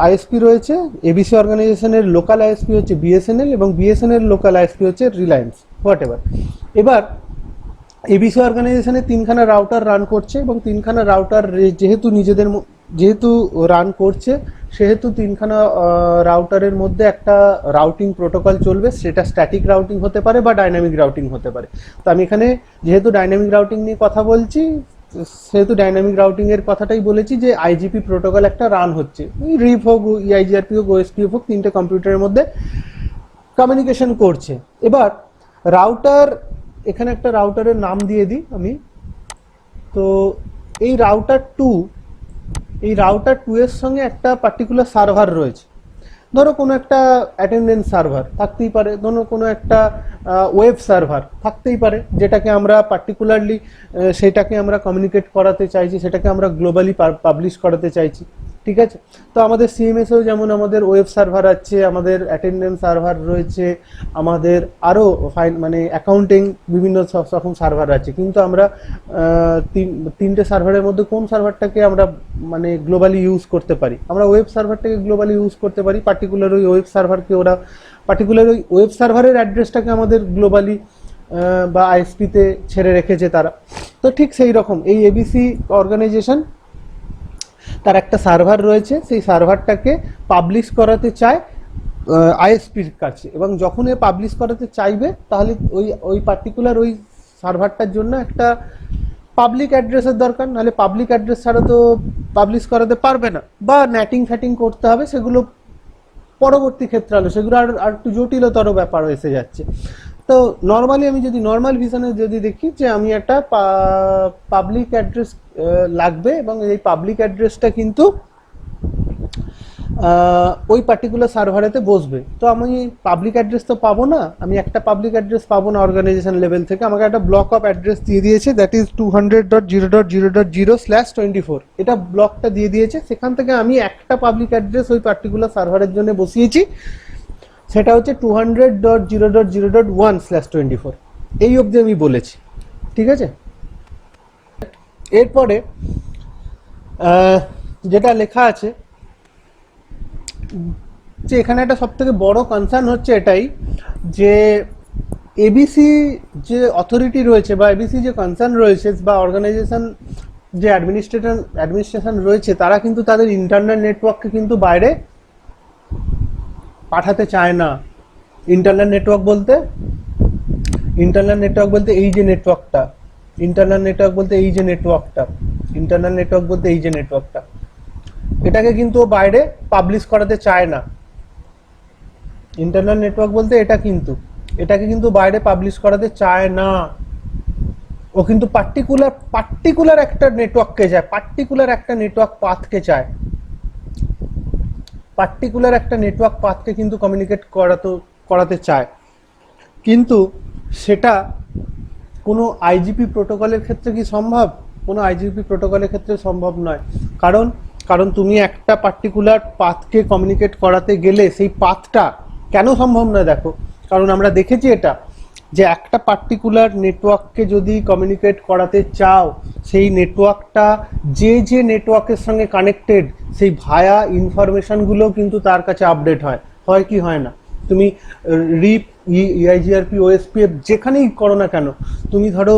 আইএসপি রয়েছে। এবিসি অর্গানাইজেশনের লোকাল আইএসপি হচ্ছে বিএসএনএল এবং বিএসএনএল লোকাল আইএসপি হচ্ছে রিলায়েন্স, হোয়াট এভার। এবার এবিসি অর্গানাইজেশনে 3খানা রাউটার রান করছে এবং 3খানা রাউটার যেহেতু রান করছে, সেহেতু 3খানা রাউটারের মধ্যে একটা রাউটিং প্রোটোকল চলবে। সেটা স্ট্যাটিক রাউটিং হতে পারে বা ডাইনামিক রাউটিং হতে পারে। তো আমি এখানে যেহেতু ডাইনামিক রাউটিং নিয়ে কথা বলছি, সেহেতু ডাইনামিক রাউটিং এর কথাটাই বলেছি যে আইজিপি প্রোটোকল একটা রান হচ্ছে, রিপ হোক, ইআইজিআরপি হোক, ওএসপিএফ হোক, 3টে কম্পিউটারের মধ্যে কমিউনিকেশন করছে। এবার রাউটার, এখানে একটা রাউটারের নাম দিয়ে দিই আমি। তো এই রাউটার টু এর সঙ্গে একটা পার্টিকুলার সার্ভার রয়েছে। ধরো কোনো একটা অ্যাটেন্ডেন্স সার্ভার থাকতেই পারে, ধরো কোনো একটা ওয়েব সার্ভার থাকতেই পারে, যেটাকে আমরা পার্টিকুলারলি সেটাকে আমরা কমিউনিকেট করাতে চাইছি, সেটাকে আমরা গ্লোবালি পাবলিশ করাতে চাইছি। ঠিক আছে, তো আমাদের সিএমএসেও যেমন আমাদের ওয়েব সার্ভার আছে, আমাদের অ্যাটেন্ডেন্স সার্ভার রয়েছে, আমাদের আরও মানে অ্যাকাউন্টিং বিভিন্ন রকম সার্ভার আছে। কিন্তু আমরা তিনটে সার্ভারের মধ্যে কোন সার্ভারটাকে আমরা মানে গ্লোবালি ইউজ করতে পারি? আমরা ওয়েব সার্ভারটাকে গ্লোবালি ইউজ করতে পারি। পার্টিকুলার ওই ওয়েব সার্ভারের অ্যাড্রেসটাকে আমাদের গ্লোবালি বা আইএসপিতে ছেড়ে রেখেছে তারা। তো ঠিক সেই রকম এই এবিসি অর্গানাইজেশন তার একটা সার্ভার রয়েছে, সেই সার্ভারটাকে পাবলিশ করাতে চায় আইএসপির কাছে, এবং যখন এ পাবলিশ করাতে চাইবে তাহলে ওই পার্টিকুলার ওই সার্ভারটার জন্য একটা পাবলিক অ্যাড্রেসের দরকার, নাহলে পাবলিক অ্যাড্রেস ছাড়া তো পাবলিশ করাতে পারবে না, বা ন্যাটিং ফ্যাটিং করতে হবে, সেগুলো পরবর্তী ক্ষেত্রে হলো, সেগুলো আর একটু জটিলতর ব্যাপার এসে যাচ্ছে। তো নর্মালি আমি যদি নর্মাল ভিশনে যদি দেখি যে আমি একটা পাবলিক অ্যাড্রেস লাগবে, এবং এই পাবলিক অ্যাড্রেসটা কিন্তু ওই পার্টিকুলার সার্ভারেতে বসবে। তো আমি পাবলিক অ্যাড্রেস তো পাবো না, আমি একটা পাবলিক অ্যাড্রেস পাবো না অর্গানাইজেশন লেভেল থেকে, আমাকে একটা ব্লক অফ অ্যাড্রেস দিয়ে দিয়েছে, দ্যাট ইজ 200.0.0.0/24। এটা ব্লকটা দিয়ে দিয়েছে, সেখান থেকে আমি একটা পাবলিক অ্যাড্রেস ওই পার্টিকুলার সার্ভারের জন্য বসিয়েছি, সেটা হচ্ছে 200.0.0.1/24। এই অবধি আমি বলেছি, ঠিক আছে। এরপরে যেটা লেখা আছে যে এখানে একটা সব থেকে বড় কনসার্ন হচ্ছে এটাই যে এবিসি যে অথরিটি রয়েছে, বা এবিসি যে কনসার্ন রয়েছে, বা অর্গানাইজেশন যে অ্যাডমিনিস্ট্রেশন রয়েছে, তারা কিন্তু তাদের ইন্টারনাল নেটওয়ার্ককে কিন্তু বাইরে পাঠাতে চায় না। ইন্টারনাল নেটওয়ার্ক বলতে এই যে নেটওয়ার্কটা, ইন্টারনাল নেটওয়ার্ক বলতে এই যে নেটওয়ার্কটা, এটাকে কিন্তু বাইরে পাবলিশ করাতে চায় না। ইন্টারনাল নেটওয়ার্ক বলতে এটাকে কিন্তু বাইরে পাবলিশ করাতে চায় না। ও কিন্তু পার্টিকুলার একটা নেটওয়ার্ককে চায়, পার্টিকুলার একটা নেটওয়ার্ক পাথকে কিন্তু কমিউনিকেট করাতে চায়। কিন্তু সেটা কোনো আইজিপি প্রোটোকলের ক্ষেত্রে কি সম্ভব? কোনো আইজিপি প্রোটোকলের ক্ষেত্রে সম্ভব নয়। কারণ তুমি একটা পার্টিকুলার পাথকে কমিউনিকেট করাতে গেলে সেই পাথটা কেন সম্ভব নয় দেখো, কারণ আমরা দেখেছি এটা যে একটা পার্টিকুলার নেটওয়ার্ককে যদি কমিউনিকেট করাতে চাও, সেই নেটওয়ার্কটা যে নেটওয়ার্কের সঙ্গে কানেক্টেড, সেই ভায়া ইনফরমেশনগুলো কিন্তু তার কাছে আপডেট হয় কি হয় না। তুমি রিপ, ইআইজিআরপি, ওএসপিএফ যেখানেই করো না কেন, তুমি ধরো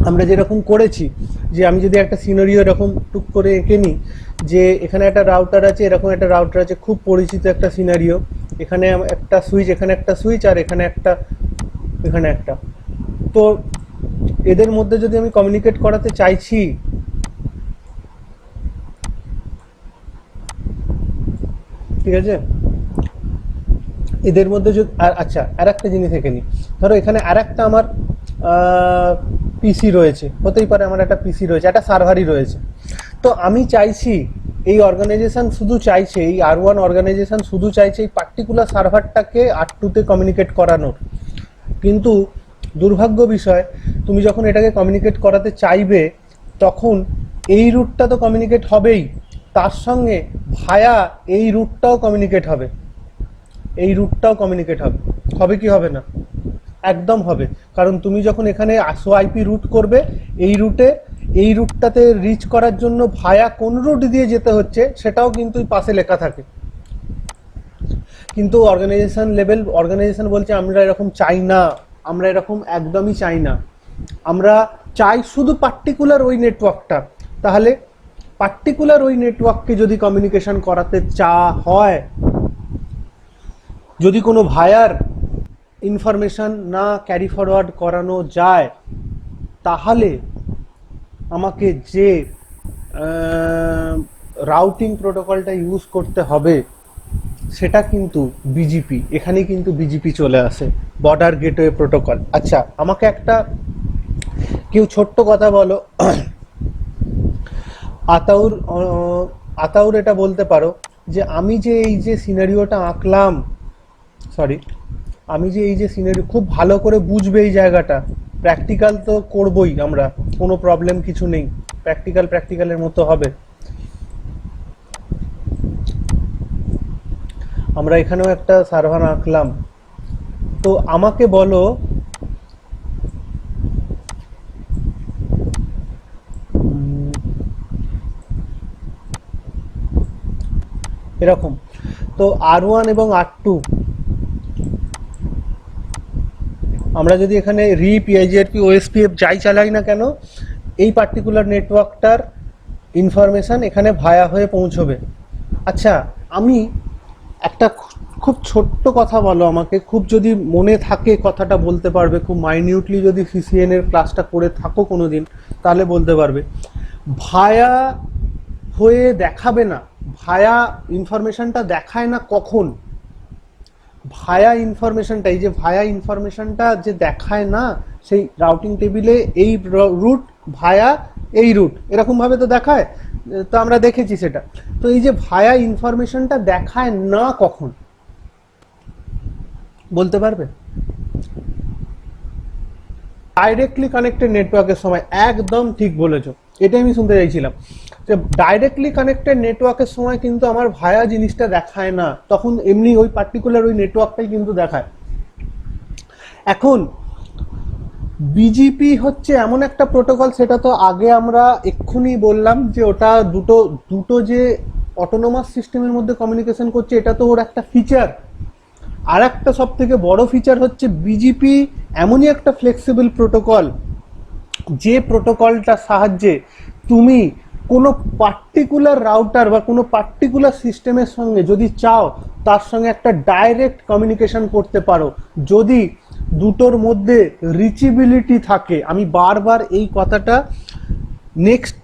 আমরা যেরকম করেছি, যে আমি যদি একটা সিনারিও এরকম টুক করে এঁকে নিই, যে এখানে একটা রাউটার আছে, এরকম একটা রাউটার আছে, খুব পরিচিত একটা সিনারিও, এখানে একটা সুইচ, এখানে একটা সুইচ, আর এখানে একটা। তো এদের মধ্যে যদি আমি কমিউনিকেট করাতে চাইছি, ঠিক আছে, এদের মধ্যে যদি আচ্ছা আর একটা জিনিস এঁকে নিই, ধরো এখানে আর একটা আমার পিসি রয়েছে, হতেই পারে আমার একটা পিসি রয়েছে, একটা সার্ভারই রয়েছে। তো আমি চাইছি, এই অর্গানাইজেশন শুধু চাইছে, এই R1 অর্গানাইজেশন শুধু চাইছে এই পার্টিকুলার সার্ভারটাকে R2-তে কমিউনিকেট করানোর। কিন্তু দুর্ভাগ্য বিষয়, তুমি যখন এটাকে কমিউনিকেট করাতে চাইবে, তখন এই রুটটা তো কমিউনিকেট হবেই, তার সঙ্গে ভায়া এই রুটটাও কমিউনিকেট হবে, হবে কি হবে না? একদম হবে। কারণ তুমি যখন এখানে আইপি রুট করবে, এই রুটটাতে রিচ করার জন্য ভায়া কোন রুট দিয়ে যেতে হচ্ছে সেটাও কিন্তু পাশে লেখা থাকে। কিন্তু অর্গানাইজেশন বলছে আমরা এরকম চাই না, আমরা এরকম একদমই চাই না, আমরা চাই শুধু পার্টিকুলার ওই নেটওয়ার্কটা। তাহলে পার্টিকুলার ওই নেটওয়ার্ককে যদি কমিউনিকেশন করাতে হয়, যদি কোনো ভায়ার ইনফরমেশন না ক্যারি ফরওয়ার্ড করানো যায়, তাহলে আমাকে যে রাউটিং প্রোটোকলটা ইউজ করতে হবে সেটা কিন্তু বিজিপি। এখানেই কিন্তু বিজিপি চলে আসে, বর্ডার গেটওয়ে প্রোটোকল। আচ্ছা, আমাকে একটা কেউ ছোট্ট কথা বলো, আতাউর এটা বলতে পারো যে আমি যে এই যে সিনারিওটা আঁকলাম, খুব ভালো করে বুঝবে এই জায়গাটা, প্র্যাকটিক্যাল তো করবই আমরা, কোনো প্রবলেম কিছু নেই, প্র্যাকটিক্যালের মতো হবে। আমরা এখানেও একটা সার্ভার আঁকলাম, তো আমাকে বলো এরকম, তো R1 এবং R2 আমরা যদি এখানে রিপ, ইআইজিআরপি, ওএসপিএফ যাই চালাই না কেন, এই পার্টিকুলার নেটওয়ার্কটার ইনফরমেশন এখানে ভায়া হয়ে পৌঁছবে। আচ্ছা, আমি একটা খুব ছোট্ট কথা বলো আমাকে, খুব যদি মনে থাকে কথাটা বলতে পারবে, খুব মাইনিউটলি যদি সিসিএন এর ক্লাসটা করে থাকো কোনো দিন, তাহলে বলতে পারবে ভায়া হয়ে দেখাবে না, ভায়া ইনফরমেশনটা দেখায় না কখন। ভায়া ইনফরমেশনটা, এই যে ভায়া ইনফরমেশনটা যে দেখায় না সেই রাউটিং টেবিলে, এই রুট ভায়া এই রুট এরকমভাবে তো দেখায়, তো আমরা দেখেছি সেটা। তো এই যে ভায়া ইনফরমেশনটা দেখায় না কখন বলতে পারবে? ডাইরেক্টলি কানেক্টেড নেটওয়ার্কের সময়। একদম ঠিক বলেছো, এটাই আমি শুনতে চাইছিলাম যে ডাইরেক্টলি কানেক্টেড নেটওয়ার্কের সময় কিন্তু আমার ভায়া জিনিসটা দেখায় না, তখন এমনি ওই পার্টিকুলার ওই নেটওয়ার্কটাই কিন্তু দেখায়। এখন বিজিপি হচ্ছে এমন একটা প্রোটোকল, সেটা তো আগে আমরা এক্ষুনি বললাম যে ওটা দুটো যে অটোনোমাস সিস্টেমের মধ্যে কমিউনিকেশন করছে, এটা তো ওর একটা ফিচার। আর একটা সব থেকে বড় ফিচার হচ্ছে বিজিপি এমনই একটা ফ্লেক্সিবল প্রোটোকল, যে প্রোটোকলটার সাহায্যে তুমি কোনো পার্টিকুলার রাউটার বা কোনো পার্টিকুলার সিস্টেমের সঙ্গে যদি চাও তার সঙ্গে একটা ডাইরেক্ট কমিউনিকেশন করতে পারো, যদি দুটোর মধ্যে রিচেবিলিটি থাকে। আমি বারবার এই কথাটা নেক্সট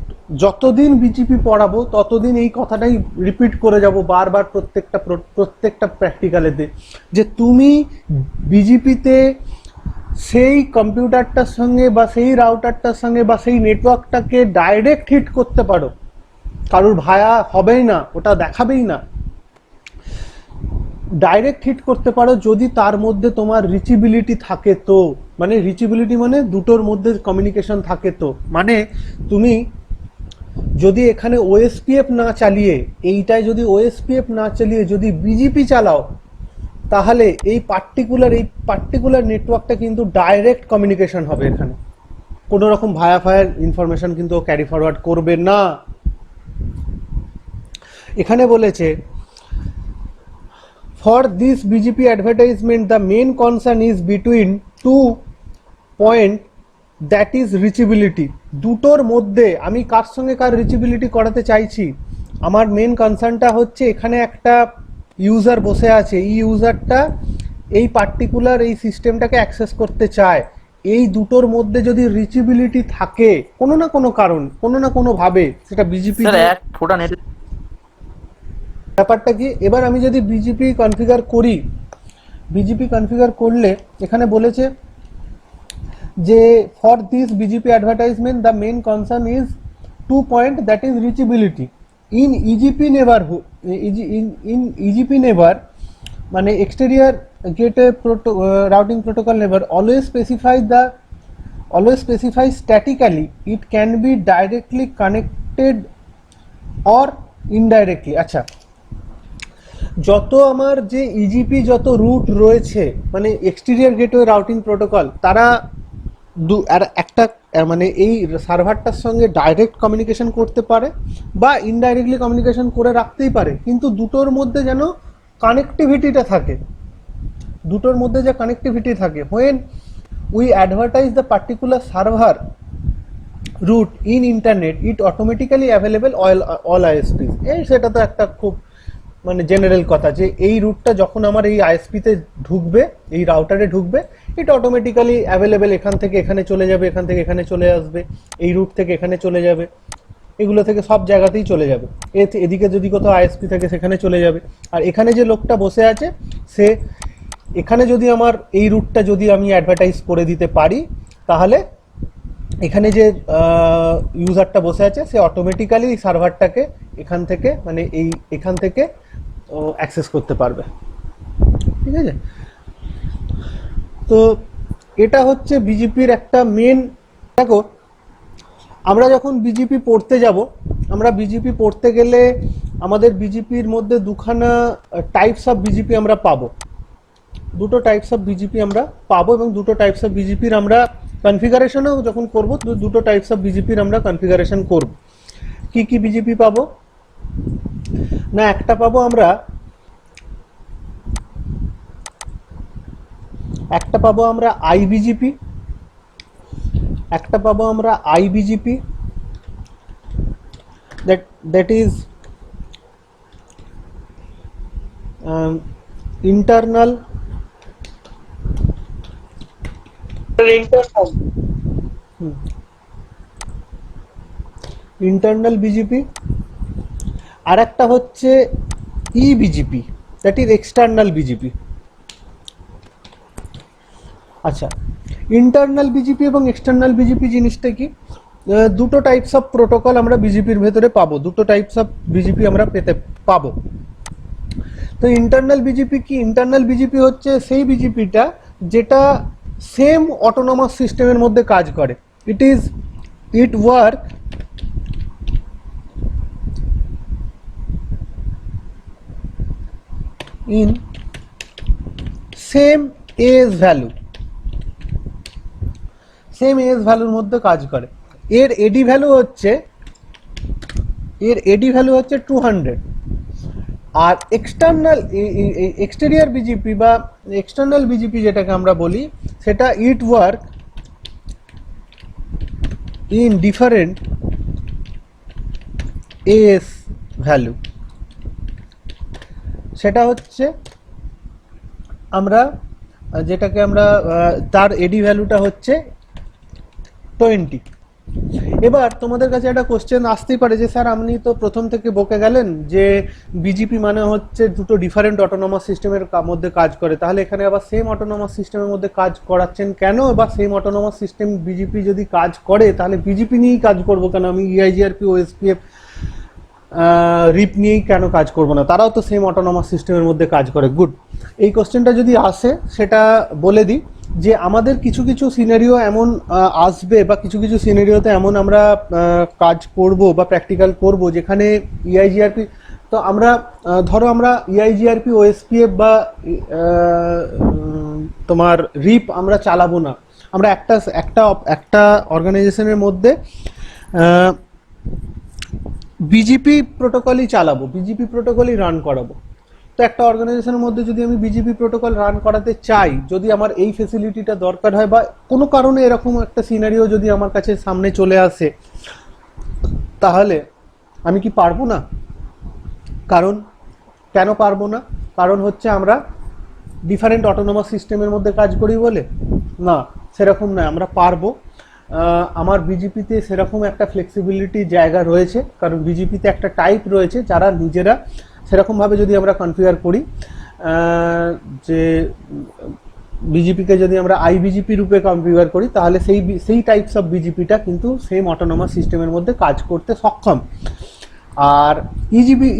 যতদিন বিজিপি পড়াবো ততদিন এই কথাটাই রিপিট করে যাব বারবার প্রত্যেকটা প্র্যাকটিক্যালেতে, যে তুমি বিজিপিতে সেই কম্পিউটারটার সঙ্গে বা সেই রাউটারটার সঙ্গে বা সেই নেটওয়ার্কটাকে ডাইরেক্ট হিট করতে পারো, কারোর ভায়া হবেই না, ওটা দেখাবেই না। ডাইরেক্ট হিট করতে পারো যদি তার মধ্যে তোমার রিচেবিলিটি থাকে, তো মানে রিচেবিলিটি মানে দুটোর মধ্যে কমিউনিকেশন থাকে। তো মানে তুমি যদি এখানে ওএসপিএফ না চালিয়ে, এইটায় যদি ওএসপিএফ না চালিয়ে যদি বিজিপি চালাও, তাহলে এই পার্টিকুলার নেটওয়ার্কটা কিন্তু ডাইরেক্ট কমিউনিকেশন হবে। এখানে কোনো রকম ভায়া ফায়ার ইনফরমেশন কিন্তু ক্যারি ফরওয়ার্ড করবে না। এখানে বলেছে for this BGP advertisement the main concern is between two point, that is reachability. দুটোর মধ্যে আমি কার সঙ্গে কার রিচেবিলিটি করাতে চাইছি, আমার মেন কনসার্নটা হচ্ছে এখানে একটা ইউজার বসে আছে, এই ইউজারটা এই পার্টিকুলার এই সিস্টেমটাকে অ্যাক্সেস করতে চায়। এই দুটোর মধ্যে যদি রিচেবিলিটি থাকে কোনো না কোনো কারণ, কোনো না কোনো ভাবে, সেটা বিজিপি ব্যাপারটা কি। এবার আমি যদি বিজিপি কনফিগার করি, বিজিপি কনফিগার করলে এখানে বলেছে যে for this BGP advertisement the main concern is 2 point, that is reachability in EGP neighbourhood, in EGP neighbour মানে exterior gateway routing protocol neighbour always specify statically it can be directly connected or indirectly. আচ্ছা, যত আমার যে e-GP যত root রয়েছে মানে exterior gateway routing protocol, তারা একটা মানে এই সার্ভারটার সঙ্গে ডাইরেক্ট কমিউনিকেশন করতে পারে বা ইনডাইরেক্টলি কমিউনিকেশন করে রাখতেই পারে, কিন্তু দুটোর মধ্যে যেন কানেক্টিভিটিটা থাকে, দুটোর মধ্যে যে কানেক্টিভিটি থাকে। When we advertise the particular server route in internet it automatically available all ISP. এই সেটা তো একটা খুব মানে জেনারেল কথা, যে এই রুটটা যখন আমার এই আইএসপিতে ঢুকবে, এই রাউটারে ঢুকবে, এটা অটোমেটিক্যালি অ্যাভেলেবেল, এখান থেকে এখানে চলে যাবে, এখান থেকে এখানে চলে আসবে, এই রুট থেকে এখানে চলে যাবে, এগুলো থেকে সব জায়গাতেই চলে যাবে। এদিকে যদি কোথাও আইএসপি থাকে সেখানে চলে যাবে। আর এখানে যে লোকটা বসে আছে, সে এখানে যদি আমার এই রুটটা যদি আমি অ্যাডভার্টাইজ করে দিতে পারি, তাহলে এখানে যে ইউজারটা বসে আছে সে অটোমেটিক্যালি সার্ভারটাকে এখান থেকে মানে এখান থেকে অ্যাক্সেস করতে পারবে। ঠিক আছে, তো এটা হচ্ছে বিজেপির একটা মেন। দেখো, আমরা যখন বিজেপি পড়তে যাব, আমরা বিজেপি পড়তে গেলে আমাদের বিজেপির মধ্যে দুখানা টাইপস অফ বিজেপি আমরা পাবো, দুটো টাইপস অফ বিজেপি আমরা পাবো, এবং দুটো টাইপস অফ বিজেপির আমরা কনফিগারেশনও যখন করব, দুটো টাইপস অফ বিজেপির আমরা কনফিগারেশন করব। কি কি বিজেপি পাবো না, একটা পাবো আমরা আইবিজিপি, একটা পাবো আমরা iBGP, that is internal internal BGP, আর একটা হচ্ছে eBGP, that is external BGP. আচ্ছা, ইন্টারনাল বিজেপি এবং এক্সটার্নাল বিজেপি জিনিসটা কি? দুটো টাইপস অফ প্রোটোকল আমরা বিজেপির ভেতরে পাবো, দুটো টাইপস অফ বিজেপি আমরা পেতে পাবো। তো ইন্টারনাল বিজেপি কি? ইন্টারনাল বিজেপি হচ্ছে সেই বিজেপিটা যেটা সেম অটোনমাস সিস্টেমের মধ্যে কাজ করে। It work in same AS value, same AS ভ্যালুর মধ্যে কাজ করে। এর এডি ভ্যালু হচ্ছে 200। আর এক্সটেরিয়ার বিজেপি বা এক্সটার্নাল বিজেপি যেটাকে আমরা বলি, সেটা it work in different AS value. সেটা হচ্ছে আমরা যেটাকে আমরা তার এডি ভ্যালুটা হচ্ছে 20। এবার তোমাদের কাছে একটা কোশ্চেন আসতেই পারে যে স্যার আপনি তো প্রথম থেকে বকে গেলেন যে বিজেপি মানে হচ্ছে দুটো ডিফারেন্ট অটোনমাস সিস্টেমের মধ্যে কাজ করে, তাহলে এখানে আবার সেম অটোনমাস সিস্টেমের মধ্যে কাজ করাচ্ছেন কেন? বা সেম অটোনমাস সিস্টেম বিজেপি যদি কাজ করে তাহলে বিজেপি নিয়েই কাজ করবো কেন? আমি ইআইজিআরপি, ওএসপিএফ, রিপ নিয়েই কেন কাজ করবো না? তারাও তো সেম অটোনমাস সিস্টেমের মধ্যে কাজ করে। গুড। এই কোশ্চেনটা যদি আসে সেটা বলে দিই যে আমাদের কিছু কিছু সিনারিও এমন আসবে বা কিছু কিছু সিনারিওতে এমন আমরা কাজ করব বা প্র্যাকটিক্যাল করব যেখানে ইআইজিআরপি, তো আমরা ধরো আমরা ইআইজিআরপি, ওএসপিএফ বা তোমার রিপ আমরা চালাবো না, আমরা একটা অর্গানাইজেশনের মধ্যে বিজেপি প্রোটোকলই চালাবো, বিজেপি প্রোটোকলই রান করাবো। তো একটা অর্গানাইজেশনের মধ্যে যদি আমি বিজেপি প্রোটোকল রান করাতে চাই, যদি আমার এই ফেসিলিটিটা দরকার হয় বা কোনো কারণে এরকম একটা সিনারিও যদি আমার কাছে সামনে চলে আসে, তাহলে আমি কি পারবো না? কারণ কেন পারবো না? কারণ হচ্ছে আমরা ডিফারেন্ট অটোনমাস সিস্টেমের মধ্যে কাজ করি বলে? না, সেরকম নয়, আমরা পারবো। আমার বিজেপিতে সেরকম একটা ফ্লেক্সিবিলিটি জায়গা রয়েছে, কারণ বিজেপিতে একটা টাইপ রয়েছে যারা নিজেরা সেরকমভাবে যদি আমরা কনফিগার করি যে বিজেপিকে যদি আমরা আইবিজিপি রূপে কনফিগার করি, তাহলে সেই টাইপস অফ বিজেপিটা কিন্তু সেম অটোনমাস সিস্টেমের মধ্যে কাজ করতে সক্ষম। আর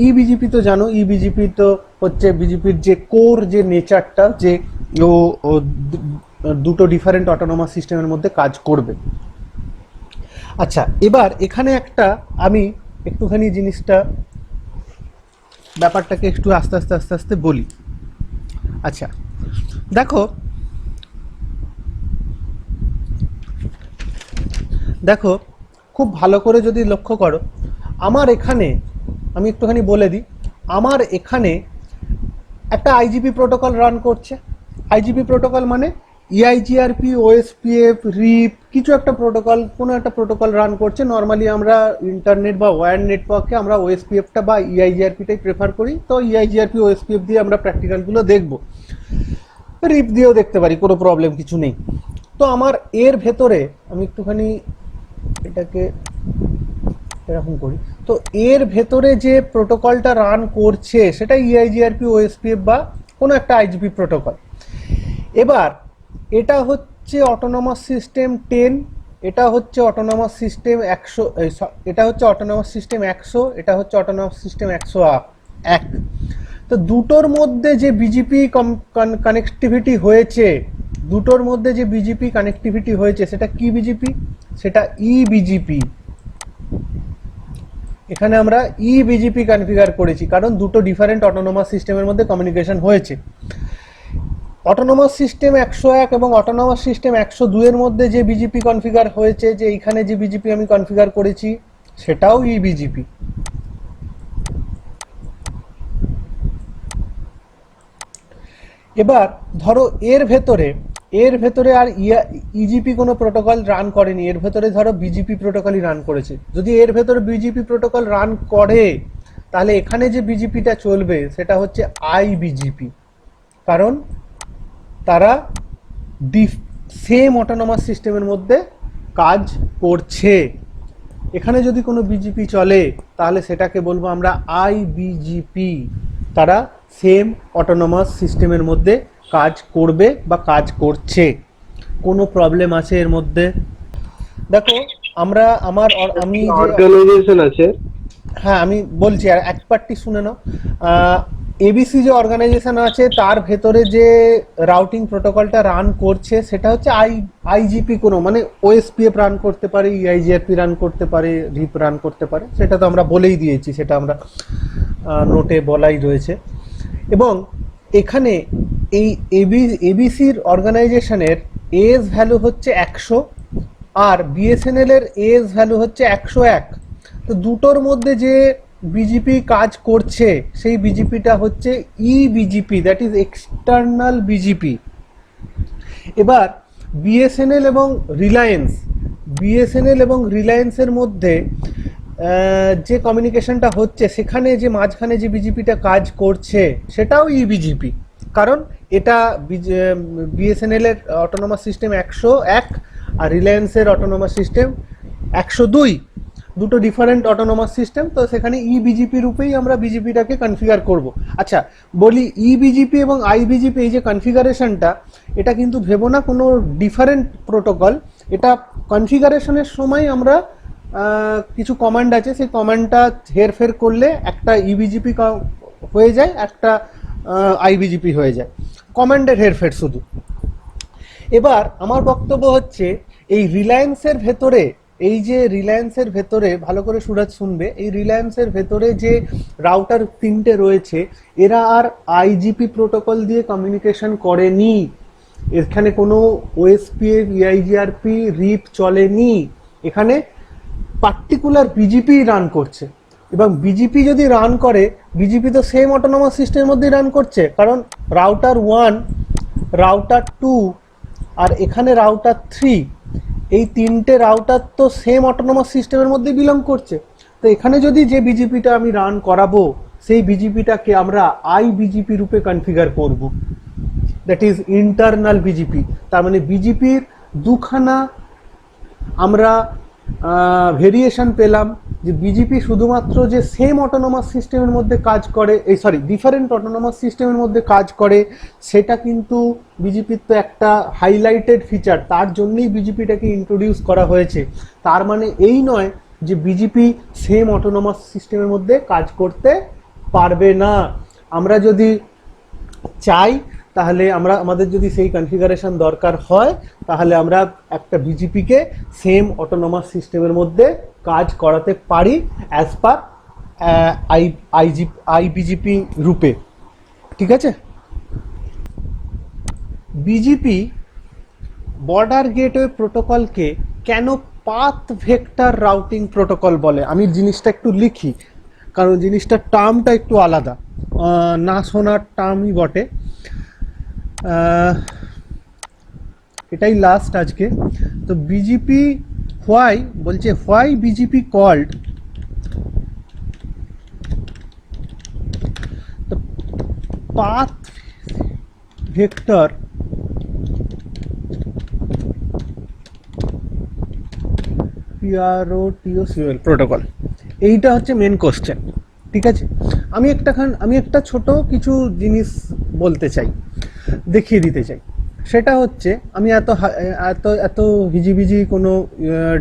ইবিজিপি তো জানো, ইবিজিপি তো হচ্ছে বিজেপির যে কোর যে নেচারটা, যে ও দুটো ডিফারেন্ট অটোনমাস সিস্টেমের মধ্যে কাজ করবে। আচ্ছা, এবার এখানে একটা আমি একটুখানি জিনিসটা ব্যাপারটাকে একটু আস্তে আস্তে আস্তে আস্তে বলি। আচ্ছা দেখো খুব ভালো করে যদি লক্ষ্য করো, আমার এখানে আমি একটুখানি বলে দিই, আমার এখানে একটা আইজিপি প্রোটোকল রান করছে। আইজিপি প্রোটোকল মানে ইআইজিআরপি, ওএসপিএফ, রিপ, কিছু একটা প্রোটোকল, কোনো একটা প্রোটোকল রান করছে। নর্মালি আমরা ইন্টারনেট বা ওয়্যার নেটওয়ার্কে আমরা ওএসপিএফটা বা ইআইজিআরপিটাই প্রেফার করি। তো ইআইজিআরপি, ওএসপিএফ দিয়ে আমরা প্র্যাকটিক্যালগুলো দেখবো, রিপ দিয়েও দেখতে পারি, কোনো প্রবলেম কিছু নেই। তো আমার এর ভেতরে আমি একটুখানি এটাকে এরকম করি, তো এর ভেতরে যে প্রোটোকলটা রান করছে সেটা ইআইজিআরপি, ওএসপিএফ বা কোনো একটা আইজিপি প্রোটোকল। এবার এটা হচ্ছে অটোনমাস সিস্টেম 10, এটা হচ্ছে অটোনমাস সিস্টেম 100, এটা হচ্ছে অটোনমাস সিস্টেম 100, এটা হচ্ছে অটোনমাস সিস্টেম 101। তো দুটোর মধ্যে যে বিজেপি কানেক্টিভিটি হয়েছে, দুটোর মধ্যে যে বিজেপি কানেক্টিভিটি হয়েছে সেটা কি বিজেপি? সেটা ইবিজিপি। এখানে আমরা ইবিজিপি কনফিগার করেছি কারণ দুটো ডিফারেন্ট অটোনমাস সিস্টেমের মধ্যে কমিউনিকেশন হয়েছে। অটোনমাস সিস্টেম 101 এবং অটোনমাস সিস্টেম 102 এর মধ্যে যে বিজেপি কনফিগার হয়েছে, যে এইখানে যে বিজেপি আমি কনফিগার করেছি, সেটাও ইবিজিপি। এবার ধরো এর ভেতরে এর ভেতরে আর ইজিপি কোনো প্রোটোকল রান করেনি, এর ভেতরে ধরো বিজিপি প্রোটোকলই রান করেছে। যদি এর ভেতরে বিজিপি প্রোটোকল রান করে তাহলে এখানে যে বিজিপিটা চলবে সেটা হচ্ছে আইবিজিপি, কারণ তারা সেম অটোনমাস সিস্টেমের মধ্যে কাজ করছে। এখানে যদি কোনো বিজিপি চলে তাহলে সেটাকে বলবো আমরা আইবিজিপি, তারা সেম অটোনমাস সিস্টেমের মধ্যে কাজ করবে বা কাজ করছে। কোনো প্রবলেম আছে এর মধ্যে? দেখো আমি যে অর্গানাইজেশন আছে, হ্যাঁ আমি বলছি, আর এক পার্টটি শুনে নাও। এবিসি যে অর্গানাইজেশন আছে তার ভেতরে যে রাউটিং প্রোটোকলটা রান করছে সেটা হচ্ছে আইজিপি, কোনো মানে ওএসপিএফ রান করতে পারে, ইআইজিআরপি রান করতে পারে, রিপ রান করতে পারে, সেটা তো আমরা বলেই দিয়েছি, সেটা আমরা নোটে বলাই রয়েছে। এবং এখানে এই এবিসির অর্গানাইজেশনের এএস ভ্যালু হচ্ছে 100 আর বিএসএনএল এর এএস ভ্যালু হচ্ছে 101। তো দুটোর মধ্যে যে বিজিপি কাজ করছে সেই বিজিপিটা হচ্ছে eBGP, that is external BGP. এবার বিএসএনএল এবং রিলায়েন্সের মধ্যে যে কমিউনিকেশনটা হচ্ছে সেখানে যে মাঝখানে যে বিজিপিটা কাজ করছে সেটাও ইবিজিপি, কারণ এটা বিএসএনএল এর অটোনমাস সিস্টেম 101 আর রিলায়েন্সের অটোনমাস সিস্টেম 102, দুটো ডিফারেন্ট অটোনমাস সিস্টেম। তো সেখানে ইবিজিপি রূপেই আমরা বিজিপিটাকে কনফিগার করব। আচ্ছা বলি, ইবিজিপি এবং আইবিজিপি এই যে কনফিগারেশনটা, এটা কিন্তু ভেবো না কোনো ডিফারেন্ট প্রোটোকল। এটা কনফিগারেশনের সময় আমরা কিছু কমান্ড আছে, সেই কমান্ডটা হেরফের করলে একটা ইবিজিপি হয়ে যায়, একটা আইবিজিপি হয়ে যায়, কমান্ডের হেরফের শুধু। এবার আমার বক্তব্য হচ্ছে এই রিলায়েন্সের ভেতরে ভালো করে সুরাজ শুনবে, এই রিলায়েন্সের ভেতরে যে রাউটার 3টে রয়েছে এরা আর আইজিপি প্রোটোকল দিয়ে কমিউনিকেশন করেনি, এখানে কোনো ওএসপিএফ, ইআইজিআরপি, রিপ চলেনি, এখানে পার্টিকুলার বিজিপি রান করছে। এবং বিজিপি যদি রান করে, বিজিপি তো সেম অটোনমাস সিস্টেমের মধ্যেই রান করছে, কারণ রাউটার 1, রাউটার 2 আর এখানে রাউটার 3, এই 3টে রাউটার তো সেম অটোনমাস সিস্টেমের মধ্যে বিলং করছে। তো এখানে যদি যে বিজিপিটা আমি রান করাবো সেই বিজিপিটাকে আমরা আইবিজিপি রূপে কনফিগার করব, দ্যাট ইজ ইন্টারনাল বিজিপি। তার মানে বিজিপির দুখানা আমরা ভেরিয়েশন পেলাম, যে বিজিপি শুধুমাত্র যে সেম অটোনমাস সিস্টেমের মধ্যে কাজ করে, ডিফারেন্ট অটোনমাস সিস্টেমের মধ্যে কাজ করে, সেটা কিন্তু বিজিপির তো একটা হাইলাইটেড ফিচার, তার জন্যই বিজিপিটাকে ইন্ট্রোডিউস করা হয়েছে। তার মানে এই নয় যে বিজিপি সেম অটোনমাস সিস্টেমের মধ্যে কাজ করতে পারবে না। আমরা যদি চাই তাহলে আমাদের যদি সেই কনফিগারেশন দরকার হয় তাহলে আমরা একটা বিজিপিকে সেম অটোনমাস সিস্টেমের মধ্যে কাজ করাতে পারি অ্যাজ পার আইবিজিপি রূপে, ঠিক আছে? বিজিপি বর্ডার গেটওয়ে প্রোটোকলকে কেন পাথ ভেক্টর রাউটিং প্রোটোকল বলে? আমি জিনিসটা একটু লিখি, কারণ জিনিসটার টার্মটা একটু আলাদা, না শোনার টার্মই বটে। এটাই লাস্ট আজকে। তো BGP why BGP called the path vector PROTOCL protocol, এইটা হচ্ছে মেন কোশ্চেন, ঠিক আছে? আমি একটা ছোট কিছু জিনিস বলতে চাই, দেখিয়ে দিতে চাই। সেটা হচ্ছে, আমি এত হিজিবিজি কোনো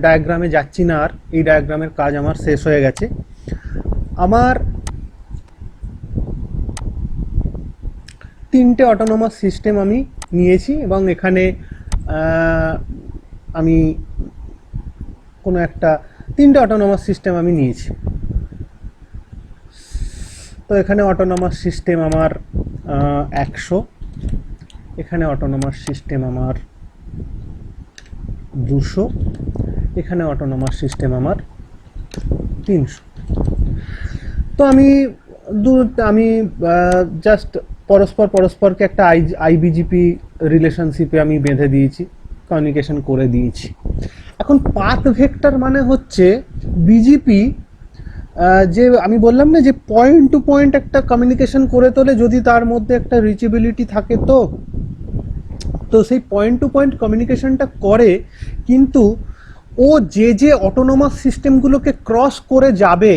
ডায়াগ্রামে যাচ্ছি না, আর এই ডায়াগ্রামের কাজ আমার শেষ হয়ে গেছে। আমার 3টে অটোনমাস সিস্টেম আমি নিয়েছি এবং এখানে আমি কোনো একটা 3টে অটোনমাস সিস্টেম আমি নিয়েছি। তো এখানে অটোনমাস সিস্টেম আমার 100, এখানে অটোনমাস সিস্টেম আমার 200, এখানে অটোনমাস সিস্টেম আমার 300। তো আমি জাস্ট পরস্পরকে একটা আইবিজিপি রিলেশনশিপে আমি বেঁধে দিয়েছি, কমিউনিকেশন করে দিয়েছি। এখন পাথ ভেক্টর মানে হচ্ছে বিজিপি যে আমি বললাম না যে পয়েন্ট টু পয়েন্ট একটা কমিউনিকেশন করে তোলে যদি তার মধ্যে একটা রিচেবিলিটি থাকে। তো সেই পয়েন্ট টু পয়েন্ট কমিউনিকেশনটা করে, কিন্তু ও যে অটোনোমাস সিস্টেমগুলোকে ক্রস করে যাবে,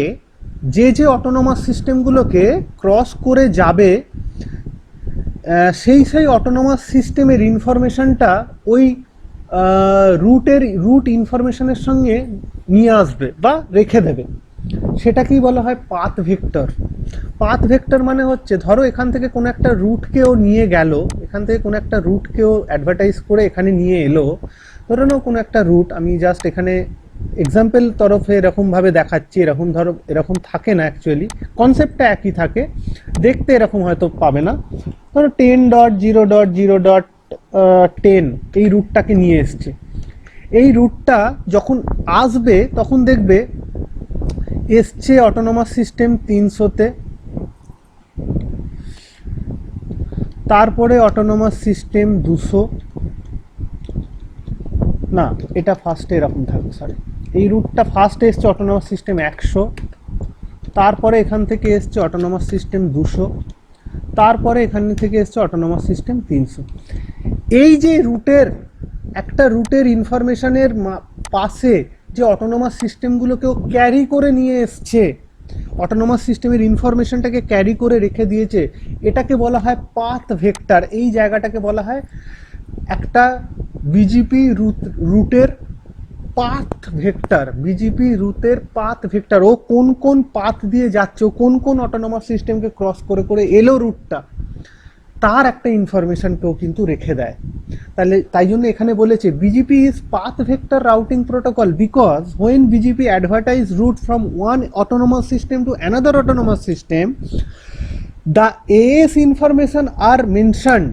যে অটোনোমাস সিস্টেমগুলোকে ক্রস করে যাবে, সেই অটোনোমাস সিস্টেমের ইনফরমেশনটা ওই রুট ইনফরমেশনের সঙ্গে নিয়ে আসবে বা রেখে দেবে। সেটাকেই বলা হয় পাথ ভেক্টর। পাথ ভেক্টর মানে হচ্ছে, ধরো এখান থেকে কোনো একটা রুটকেও নিয়ে গেল, এখান থেকে কোনো একটা রুটকেও অ্যাডভার্টাইজ করে এখানে নিয়ে এলো। ধরো না কোনো একটা রুট, আমি জাস্ট এখানে এক্সাম্পল তরফে এরকমভাবে দেখাচ্ছি, এরকম ধরো এরকম থাকে না, অ্যাকচুয়ালি কনসেপ্টটা একই থাকে, দেখতে এরকম হয়তো পাবে না। ধরো 10.0.0.10 এই রুটটাকে নিয়ে এসছে। এই রুটটা যখন আসবে তখন দেখবে এসছে অটোনোমাস সিস্টেম 300-তে, তারপরে অটোনোমাস সিস্টেম 200, না এটা ফার্স্টে এরকম থাকবে, সরি, এই রুটটা ফার্স্টে এসছে অটোনোমাস সিস্টেম 100, তারপরে এখান থেকে এসছে অটোনোমাস সিস্টেম 200, তারপরে এখান থেকে এসছে অটোনোমাস সিস্টেম 300। এই যে একটা রুটের ইনফরমেশনের পাশে যে অটোনোমাস সিস্টেমগুলোকেও ক্যারি করে নিয়ে এসছে, অটোনোমাস সিস্টেমের ইনফরমেশনটাকে ক্যারি করে রেখে দিয়েছে, এটাকে বলা হয় পাথ ভেক্টর। এই জায়গাটাকে বলা হয় একটা বিজিপি রুটের পাথ ভেক্টর। বিজিপি রুটের পাথ ভেক্টর, ও কোন কোন পাথ দিয়ে যাচ্ছে, ও কোন কোন অটোনোমাস সিস্টেমকে ক্রস করে করে এলো রুটটা, তার একটা ইনফরমেশনকেও কিন্তু রেখে দেয়। তাই জন্য এখানে বলেছে BGP is path vector routing protocol because when BGP advertise route from one autonomous system to another autonomous system, the AS information are mentioned.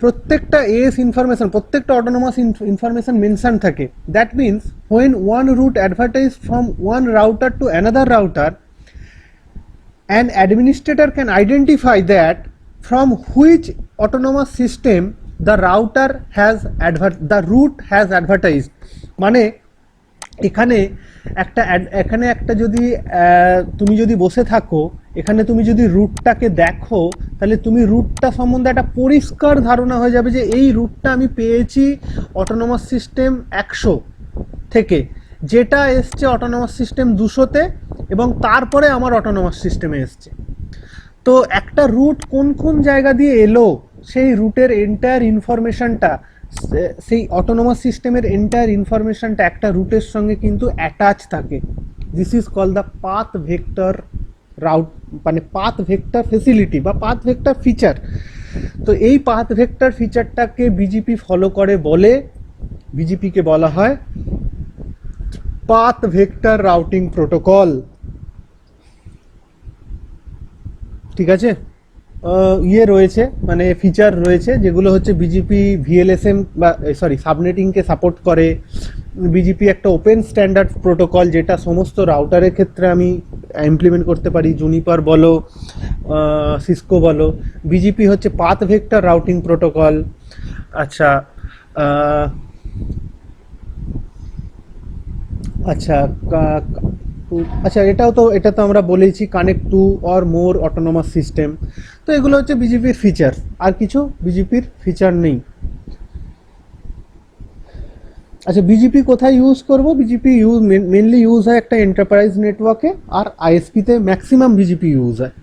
প্রত্যেকটা এএস ইনফরমেশন, প্রত্যেকটা অটোনোমাস ইনফরমেশন মেনশন থাকে। That means when one route advertise from one router to another router, an administrator can identify that from which autonomous system the root has advertised. মানে এখানে একটা যদি তুমি যদি বসে থাকো, এখানে তুমি যদি রুটটাকে দেখো, তাহলে তুমি রুটটা সম্বন্ধে একটা পরিষ্কার ধারণা হয়ে যাবে যে এই রুটটা আমি পেয়েছি অটোনোমাস সিস্টেম 100 থেকে, যেটা এসছে অটোনোমাস সিস্টেম 200-তে, এবং তারপরে আমার অটোনোমাস সিস্টেমে এসছে। তো একটা রুট কোন কোন জায়গা দিয়ে এলো, সেই রুটের এন্টায়ার ইনফরমেশনটা, সেই অটোনোমাস সিস্টেমের এন্টায়ার ইনফরমেশনটা একটা রুটের সঙ্গে কিন্তু অ্যাটাচ থাকে। This is call the path vector route, মানে পাথ ভেক্টর ফেসিলিটি বা পাথ ভেক্টর ফিচার। তো এই পাথ ভেক্টর ফিচারটাকে বিজিপি ফলো করে বলে বিজিপিকে বলা হয় পাথ ভেক্টর রাউটিং প্রোটোকল। ঠিক আছে, রয়েছে, মানে ফিচার রয়েছে যেগুলো হচ্ছে বিজিপি ভিএলএসএম বা সাবনেটিংকে সাপোর্ট করে। বিজিপি একটা ওপেন স্ট্যান্ডার্ড প্রোটোকল যেটা সমস্ত রাউটারের ক্ষেত্রে আমি ইমপ্লিমেন্ট করতে পারি, জুনিপার বলো, সিসকো বলো। বিজিপি হচ্ছে পাথ ভেক্টর রাউটিং প্রোটোকল। আচ্ছা আচ্ছা আচ্ছা এটা তো আমরা বলেইছি, connect two or more autonomous system. তো এগুলো হচ্ছে বিজিপির ফিচার, আর কিছু বিজিপির ফিচার নেই। আচ্ছা, বিজিপি কোথায় ইউজ করব? বিজিপি মেনলি ইউজ হয় একটা এন্টারপ্রাইজ নেটওয়ার্কে, আর আইএসপিতে ম্যাক্সিমাম বিজিপি ইউজ হয়।